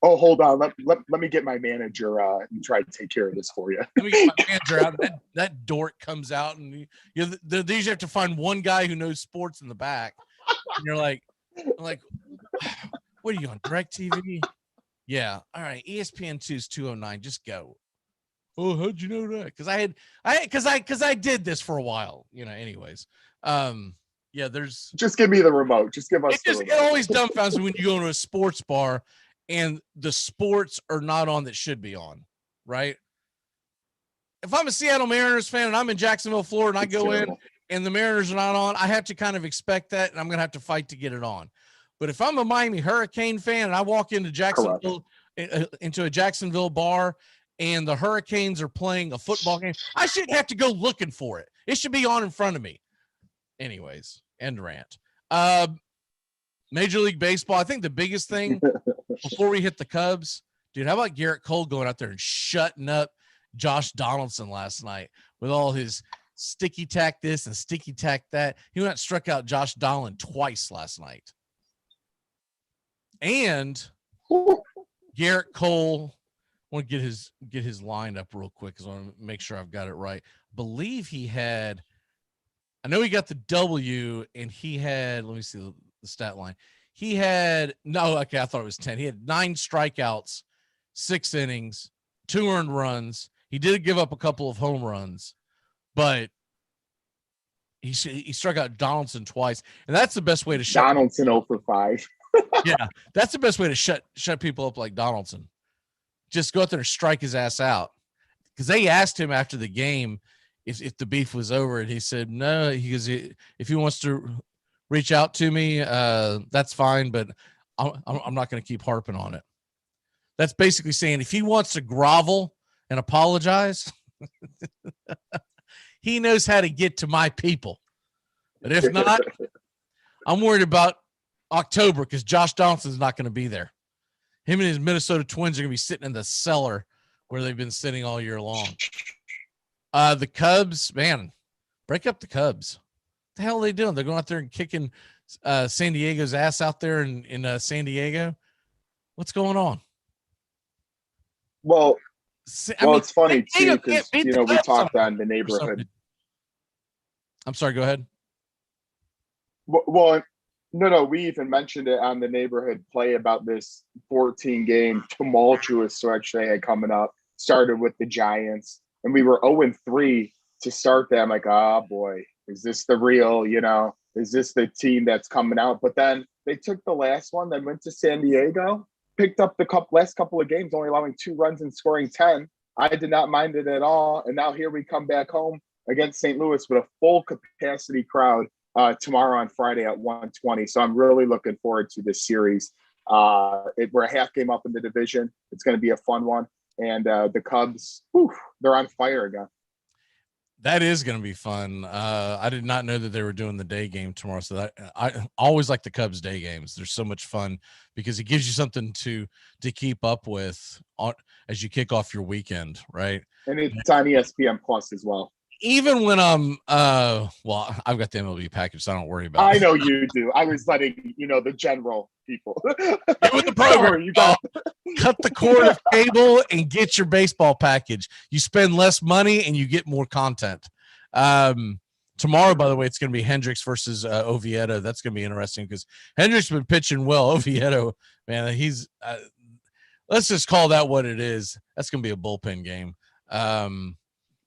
Oh, hold on. Let me get my manager and try to take care of this for you. Let me get my manager out. That dork comes out, and they usually have to find one guy who knows sports in the back. And you're like, what are you on, DirecTV? Yeah. All right. ESPN2 is 209. Just go. Oh, how'd you know that? Because I did this for a while. Anyways. Yeah. There's. Just give me the remote. Just give us. It always dumbfounds me when you go to a sports bar and the sports are not on that should be on, right? If I'm a Seattle Mariners fan and I'm in Jacksonville, Florida, and I go in and the Mariners are not on, I have to kind of expect that, and I'm going to have to fight to get it on. But if I'm a Miami Hurricane fan and I walk into into a Jacksonville bar and the Hurricanes are playing a football game, I shouldn't have to go looking for it. It should be on in front of me. Anyways, end rant. Major League Baseball, I think the biggest thing before we hit the Cubs, dude, how about Garrett Cole going out there and shutting up Josh Donaldson last night with all his sticky tack this and sticky tack that? He went out and struck out Josh Donaldson twice last night. And Garrett Cole, I want to get his line up real quick because I want to make sure I've got it right. I believe I know he got the W, and he had, let me see the stat line. I thought it was 10. He had 9 strikeouts, 6 innings, 2 earned runs. He did give up a couple of home runs, but he struck out Donaldson twice, and that's the best way to shut Donaldson 0 for 5. Yeah, that's the best way to shut people up like Donaldson. Just go out there and strike his ass out. Because they asked him after the game if the beef was over, and he said no. He goes, if he wants to reach out to me, that's fine, but I'm not going to keep harping on it. That's basically saying if he wants to grovel and apologize, he knows how to get to my people. But if not, I'm worried about October because Josh Donaldson's not going to be there. Him and his Minnesota Twins are going to be sitting in the cellar where they've been sitting all year long. The Cubs, man, break up the Cubs. What the hell are they doing? They're going out there and kicking San Diego's ass out there in San Diego. What's going on? Well, it's funny too because we talked on the neighborhood. I'm sorry. Go ahead. Well, no. We even mentioned it on the neighborhood play about this 14-game tumultuous stretch they had coming up. Started with the Giants, and we were 0-3 to start that. I'm like, oh boy, is this the real? Is this the team that's coming out? But then they took the last one, then went to San Diego, picked up the last couple of games, only allowing 2 runs and scoring 10. I did not mind it at all. And now here we come back home against St. Louis with a full capacity crowd tomorrow on Friday at 1:20. So I'm really looking forward to this series. We're a half game up in the division. It's going to be a fun one. And the Cubs, they're on fire again. That is going to be fun. I did not know that they were doing the day game tomorrow. So I always like the Cubs day games. They're so much fun because it gives you something to keep up with as you kick off your weekend, right? And it's on ESPN Plus as well. Even when I'm I've got the MLB package, so I don't worry about it. I know you do. I was letting the general people. Get with the program. You cut the cord of cable and get your baseball package. You spend less money and you get more content. Tomorrow, by the way, it's going to be Hendricks versus Oviedo. That's going to be interesting because Hendricks has been pitching well. Oviedo, man, he's let's just call that what it is. That's going to be a bullpen game.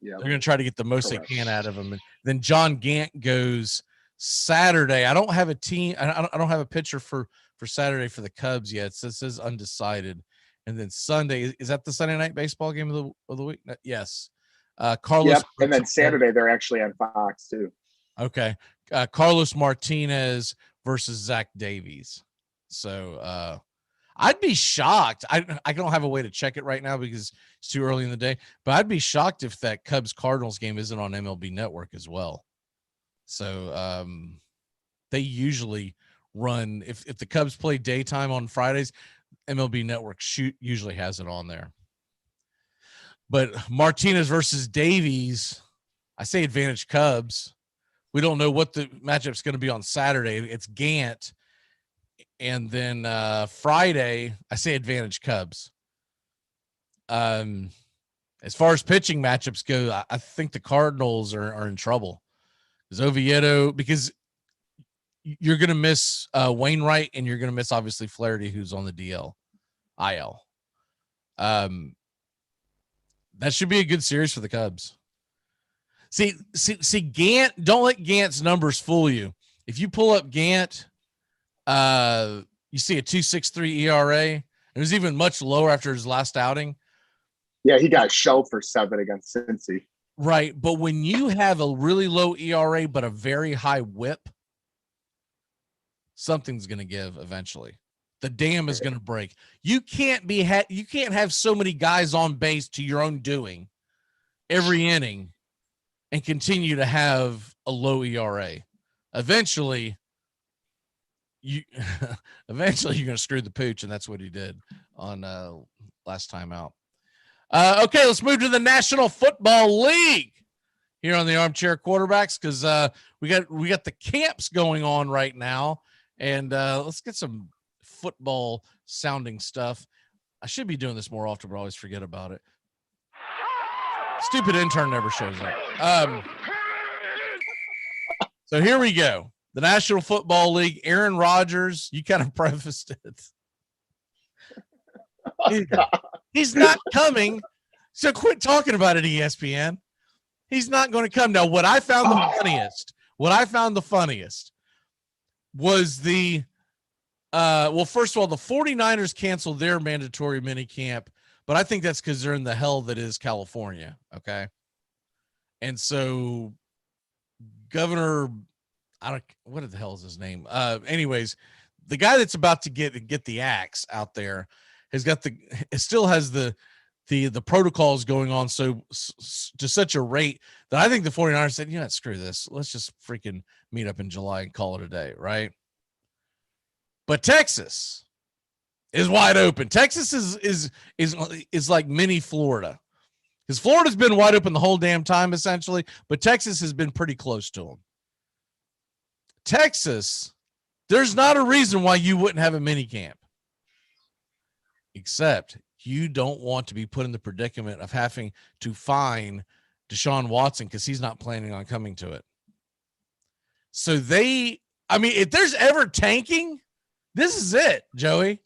They're going to try to get the most they can out of him. And then John Gant goes Saturday, I don't have a team. I don't have a picture for Saturday for the Cubs yet. So it says undecided. And then Sunday, is that the Sunday night baseball game of the week? Yes. Carlos. Yep. And then Saturday, they're actually on Fox too. Okay. Carlos Martinez versus Zach Davies. So I'd be shocked. I don't have a way to check it right now because it's too early in the day, but I'd be shocked if that Cubs Cardinals game isn't on MLB Network as well. So they usually run, if the Cubs play daytime on Fridays, MLB Network usually has it on there. But Martinez versus Davies, I say advantage Cubs. We don't know what the matchup's going to be on Saturday. It's Gant. And then Friday, I say advantage Cubs. As far as pitching matchups go, I think the Cardinals are in trouble. Because Oviedo, because you're going to miss Wainwright, and you're going to miss, obviously, Flaherty, who's on the IL. That should be a good series for the Cubs. See, Gant, don't let Gant's numbers fool you. If you pull up Gant, you see a 2.63 ERA. It was even much lower after his last outing. Yeah, he got shelled for 7 against Cincy. Right, but when you have a really low ERA but a very high WHIP, something's going to give eventually. The dam is going to break. You can't you can't have so many guys on base to your own doing every inning and continue to have a low ERA. Eventually you're going to screw the pooch, and that's what he did on last time out. Okay, let's move to the National Football League here on the Armchair Quarterbacks, because we got the camps going on right now, and let's get some football sounding stuff. I should be doing this more often, but I always forget about it. Stupid intern never shows up. So here we go. The National Football League, Aaron Rodgers, you kind of prefaced it. He's not coming. So quit talking about it, ESPN. He's not going to come. Now, what I found the funniest was the first of all, the 49ers canceled their mandatory mini camp, but I think that's because they're in the hell that is California. Okay. And so Governor, what the hell is his name? Anyways, the guy that's about to get the axe out there still has the protocols going on. So to such a rate that I think the 49ers said, screw this. Let's just freaking meet up in July and call it a day. Right. But Texas is wide open. Texas is like mini Florida, because Florida's been wide open the whole damn time, essentially, but Texas has been pretty close to them. Texas, there's not a reason why you wouldn't have a mini camp, except you don't want to be put in the predicament of having to fine Deshaun Watson because he's not planning on coming to it. So if there's ever tanking, this is it, Joey.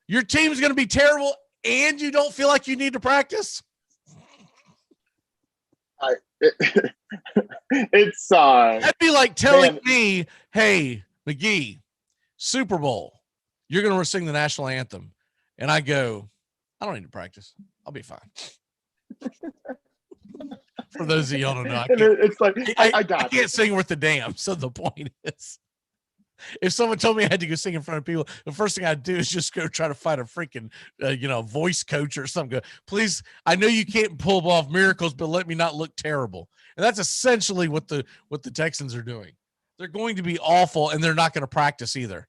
Your team's going to be terrible, and you don't feel like you need to practice. That'd be like telling me, "Hey, McGee, Super Bowl, you're going to sing the national anthem," and I go, "I don't need to practice. I'll be fine." For those of y'all who know, I can't sing worth a damn. So the point is, if someone told me I had to go sing in front of people, the first thing I'd do is just go try to find a freaking, voice coach or something. Go, please, I know you can't pull off miracles, but let me not look terrible. And that's essentially what the Texans are doing. They're going to be awful, and they're not going to practice either.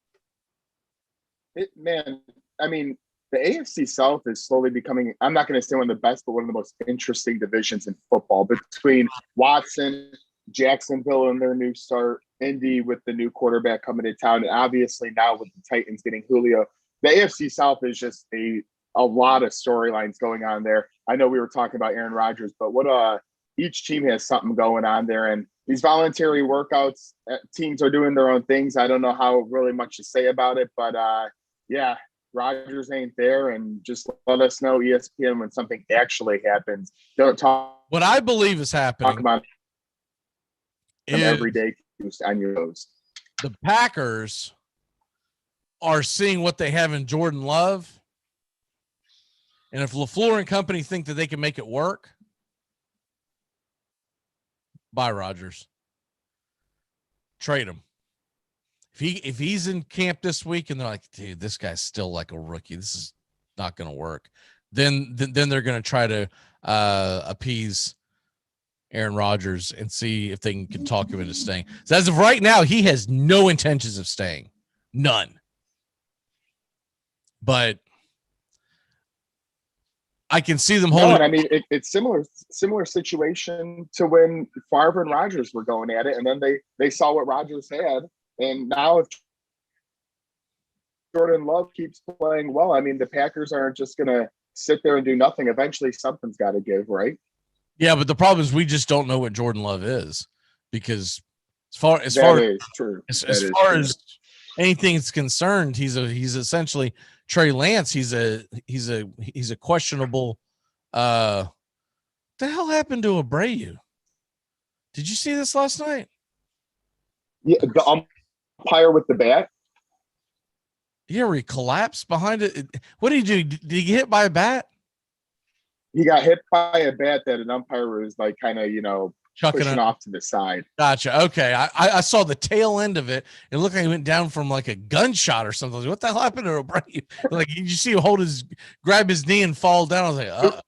The AFC South is slowly becoming, I'm not going to say one of the best, but one of the most interesting divisions in football, between Watson, Jacksonville and their new start, Indy with the new quarterback coming to town, and obviously now with the Titans getting Julio. The AFC South is just a lot of storylines going on there. I know we were talking about Aaron Rodgers, but each team has something going on there, and these voluntary workouts, teams are doing their own things. I don't know how really much to say about it, but Rodgers ain't there, and just let us know, ESPN, when something actually happens. Don't talk. What I believe is happening. some everyday cues on your toes. The Packers are seeing what they have in Jordan Love. And if LaFleur and company think that they can make it work, buy Rodgers. Trade him. If he's in camp this week and they're like, dude, this guy's still like a rookie, this is not going to work, then they're going to try to appease Aaron Rodgers and see if they can talk him into staying. So as of right now, he has no intentions of staying. None. But I can see them holding. No, and I mean, it's similar situation to when Favre and Rodgers were going at it, and then they saw what Rodgers had, and now if Jordan Love keeps playing well, I mean, the Packers aren't just going to sit there and do nothing. Eventually, something's got to give, right? Yeah, but the problem is we just don't know what Jordan Love is, because as far as anything's concerned, he's essentially Trey Lance. He's a questionable. The hell happened to Abreu? Did you see this last night? Yeah, the umpire with the bat. Yeah, where he collapsed behind it. What did he do? Did he get hit by a bat? He got hit by a bat that an umpire was like kind of, pushing off to the side. Gotcha. Okay. I saw the tail end of it. It looked like he went down from like a gunshot or something. What the hell happened to Abreu? Like, you see him grab his knee and fall down. I was like, uh-oh.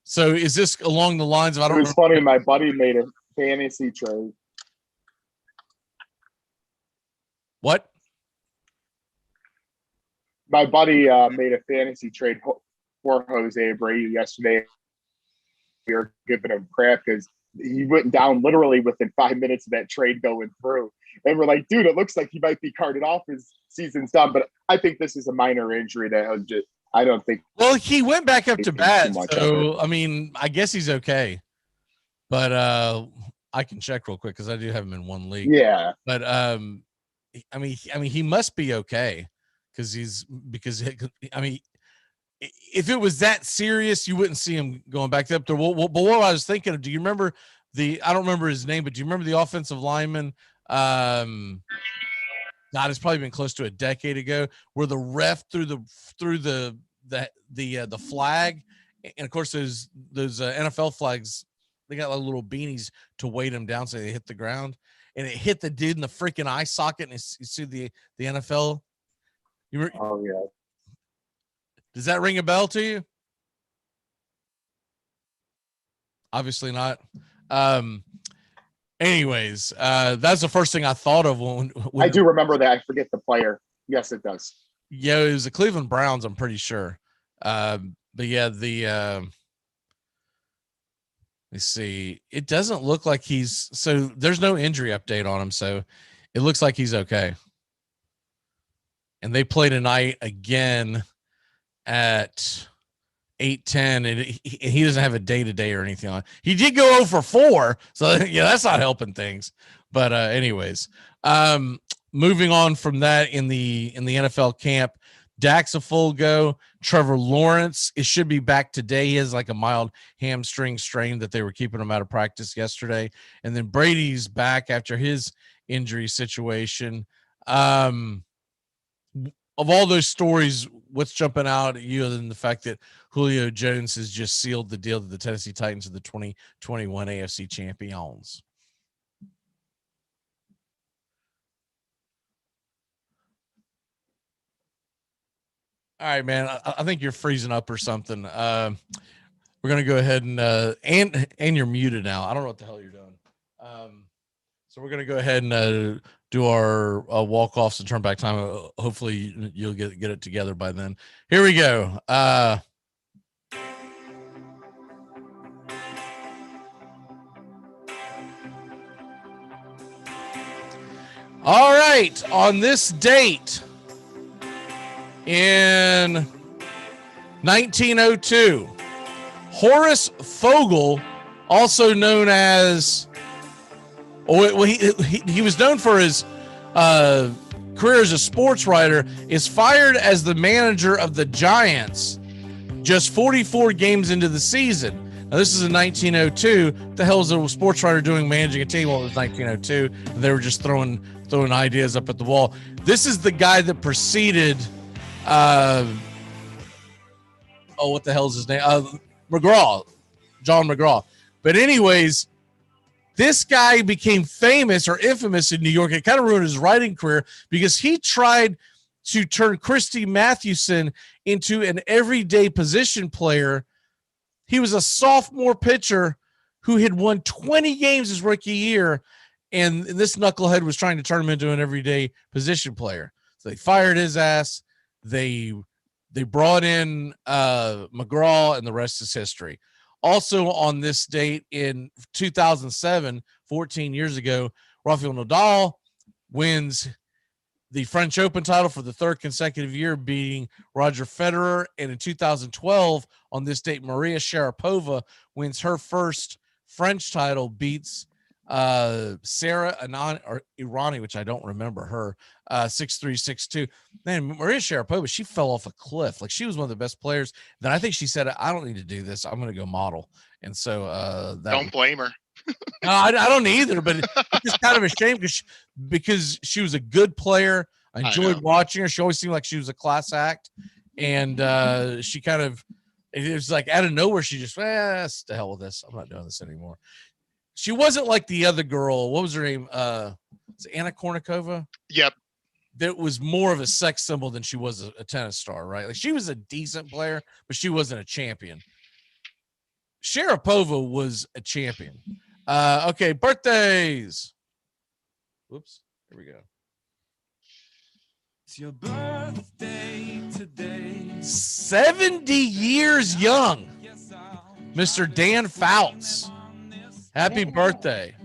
So is this along the lines of, It was funny. My buddy made a fantasy trade. What? My buddy made a fantasy trade for Jose Abreu yesterday. We were giving him crap because he went down literally within 5 minutes of that trade going through. And we're like, dude, it looks like he might be carted off. His season's done. But I think this is a minor injury that I don't think. Well, he went back up to bat. So, I mean, I guess he's okay. But I can check real quick because I do have him in one league. Yeah. But I mean, he must be okay because if it was that serious, you wouldn't see him going back up there. But what I was thinking of, do you remember I don't remember his name, but do you remember the offensive lineman? God, it's probably been close to a decade ago, where the ref threw the flag, and of course those NFL flags, they got like little beanies to weight them down so they hit the ground, and it hit the dude in the freaking eye socket, and you see the NFL. Oh yeah. Does that ring a bell to you? Obviously not. Anyways, that's the first thing I thought of when I do remember that. I forget the player. Yes, it does. Yeah, it was the Cleveland Browns, I'm pretty sure. But yeah, let's see. It doesn't look like there's no injury update on him, so it looks like he's okay. And they play tonight again at 8:10, and he doesn't have a day-to-day or anything on. He did go 0-for-4, so yeah, that's not helping things. But anyways, moving on from that in the NFL camp, Dak's a full go. Trevor Lawrence, it should be back today. He has like a mild hamstring strain that they were keeping him out of practice yesterday. And then Brady's back after his injury situation. Of all those stories, what's jumping out at you other than the fact that Julio Jones has just sealed the deal to the Tennessee Titans of the 2021 AFC champions? All right, man. I think you're freezing up or something. We're gonna go ahead and you're muted now. I don't know what the hell you're doing. So we're gonna go ahead and do our walk-offs and turn back time. Hopefully you'll get it together by then. Here we go. All right. On this date in 1902, Horace Fogel, also known as, he was known for his career as a sports writer, is fired as the manager of the Giants just 44 games into the season. Now, this is in 1902. What the hell is a sports writer doing managing a team? Well, it was 1902. And they were just throwing ideas up at the wall. This is the guy that preceded, what the hell is his name? McGraw, John McGraw. But anyways, this guy became famous or infamous in New York. It kind of ruined his writing career because he tried to turn Christy Mathewson into an everyday position player. He was a sophomore pitcher who had won 20 games his rookie year, and this knucklehead was trying to turn him into an everyday position player. So they fired his ass. They brought in McGraw, and the rest is history. Also on this date in 2007, 14 years ago, Rafael Nadal wins the French Open title for the third consecutive year, beating Roger Federer. And in 2012, on this date, Maria Sharapova wins her first French title, beats Sarah Irani, which I don't remember her, 6'3", 6'2". Man, Maria Sharapova, she fell off a cliff. Like, she was one of the best players. Then I think she said, I don't need to do this. I'm going to go model. And so don't blame her. No, I don't either, but it's just kind of a shame because she was a good player. I enjoyed watching her. She always seemed like she was a class act. And she kind of, it was like out of nowhere, she just, to hell with this. I'm not doing this anymore. She wasn't like the other girl. What was her name? Is it Anna Kournikova? Yep. That was more of a sex symbol than she was a tennis star, right? Like, she was a decent player, but she wasn't a champion. Sharapova was a champion. Okay, birthdays. Whoops. Here we go. It's your birthday today. 70 years young, Mr. Dan Fouts. Happy birthday.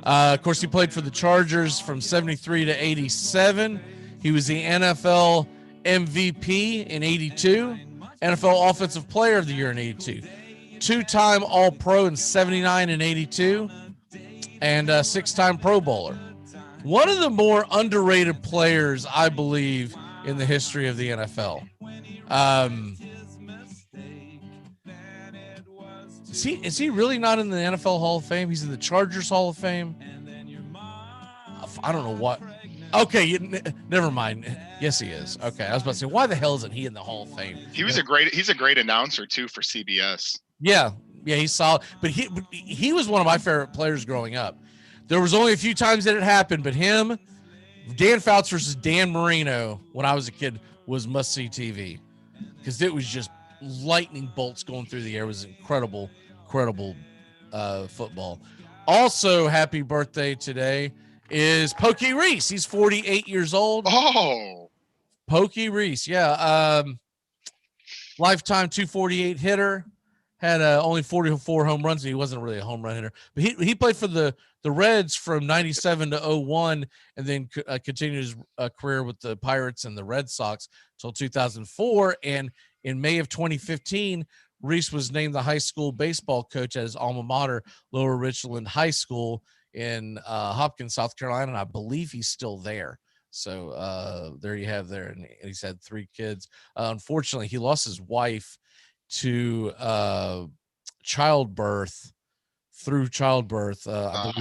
Of course, he played for the Chargers from 73 to 87. He was the NFL MVP in 82, NFL Offensive Player of the Year in 82, two-time All-Pro in 79 and 82, and six-time Pro Bowler. One of the more underrated players, I believe, in the history of the NFL. Is he really not in the NFL Hall of Fame? He's in the Chargers Hall of Fame. I don't know what. Okay, never mind. Yes, he is. Okay, I was about to say, why the hell isn't he in the Hall of Fame? He's a great announcer too for CBS. Yeah, he's solid. But he was one of my favorite players growing up. There was only a few times that it happened, but him, Dan Fouts versus Dan Marino when I was a kid was must-see TV because it was just lightning bolts going through the air. It was incredible football. Also, happy birthday today is Pokey Reese. He's 48 years old. Oh, Pokey Reese, yeah. Lifetime 248 hitter. Had only 44 home runs. He wasn't really a home run hitter, but he played for the Reds from 97 to 01, and then continued his career with the Pirates and the Red Sox until 2004. And in May of 2015, Reese was named the high school baseball coach at his alma mater, Lower Richland High School in Hopkins, South Carolina, and I believe he's still there. So there you have there, and he's had 3 kids. Unfortunately, he lost his wife to childbirth. I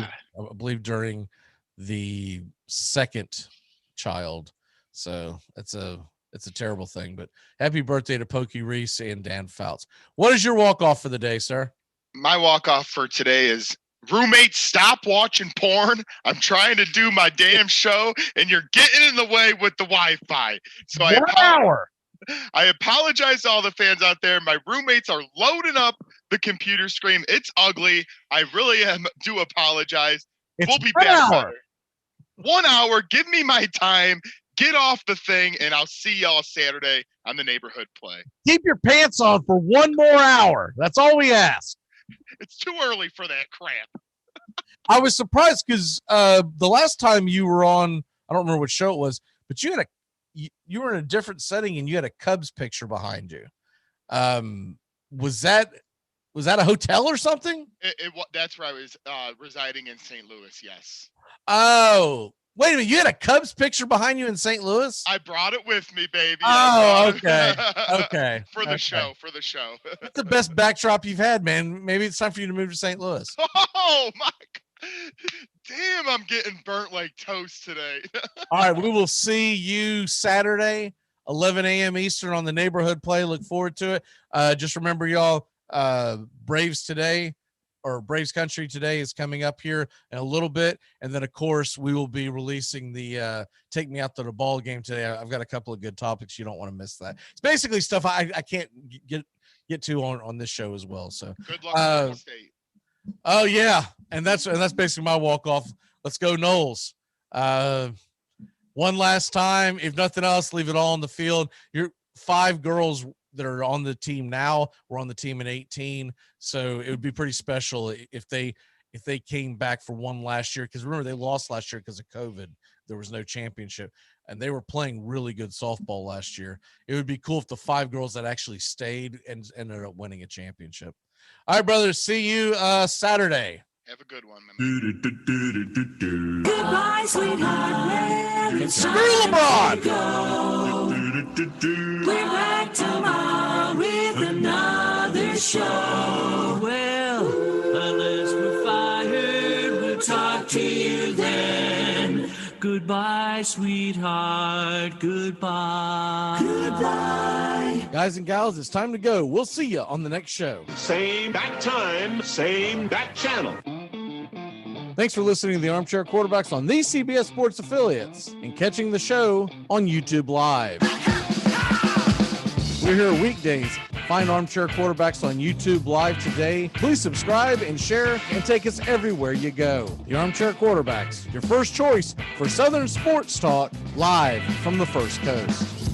believe during the second child. So it's a terrible thing, but happy birthday to Pokey Reese and Dan Fouts. What is your walk-off for the day, sir? My walk-off for today is, roommates, stop watching porn. I'm trying to do my damn show, and you're getting in the way with the Wi-Fi. So I apologize to all the fans out there. My roommates are loading up the computer screen. It's ugly. I really do apologize. We'll be back better. 1 hour. Give me my time. Get off the thing, and I'll see y'all Saturday on the neighborhood play. Keep your pants on for 1 more hour. That's all we ask. It's too early for that crap. I was surprised because the last time you were on, I don't remember what show it was, but you were in a different setting and you had a Cubs picture behind you. Was that a hotel or something? That's where I was residing in St. Louis. Yes. Oh, Wait a minute, you had a Cubs picture behind you in St. Louis? I brought it with me, baby. Oh, okay. Okay. For the show. That's the best backdrop you've had, man. Maybe it's time for you to move to St. Louis. Oh, my God. Damn, I'm getting burnt like toast today. All right, we will see you Saturday, 11 a.m. Eastern on the Neighborhood Play. Look forward to it. Just remember, y'all, Braves today, or Braves Country today is coming up here in a little bit. And then, of course, we will be releasing the Take Me Out to the Ball Game today. I've got a couple of good topics. You don't want to miss that. It's basically stuff I can't get to on this show as well. So good luck to Florida State. Oh, yeah. And that's basically my walk-off. Let's go, Noles. One last time, if nothing else, leave it all on the field. Your 5 girls that are on the team now were on the team in 18. So it would be pretty special if they came back for one last year. Because remember, they lost last year because of COVID. There was no championship. And they were playing really good softball last year. It would be cool if the 5 girls that actually stayed and ended up winning a championship. All right, brothers. See you Saturday. Have a good one, man. Goodbye, sweetheart. Screw LeBron. We're back tomorrow with another show. Well, unless we're fired, we'll talk to you then. Goodbye, sweetheart. Goodbye. Goodbye. Guys and gals, it's time to go. We'll see you on the next show. Same bat time, same bat channel. Thanks for listening to the Armchair Quarterbacks on these CBS Sports affiliates and catching the show on YouTube Live. We're here weekdays. Find Armchair Quarterbacks on YouTube Live today. Please subscribe and share and take us everywhere you go. The Armchair Quarterbacks, your first choice for Southern sports talk, live from the First Coast.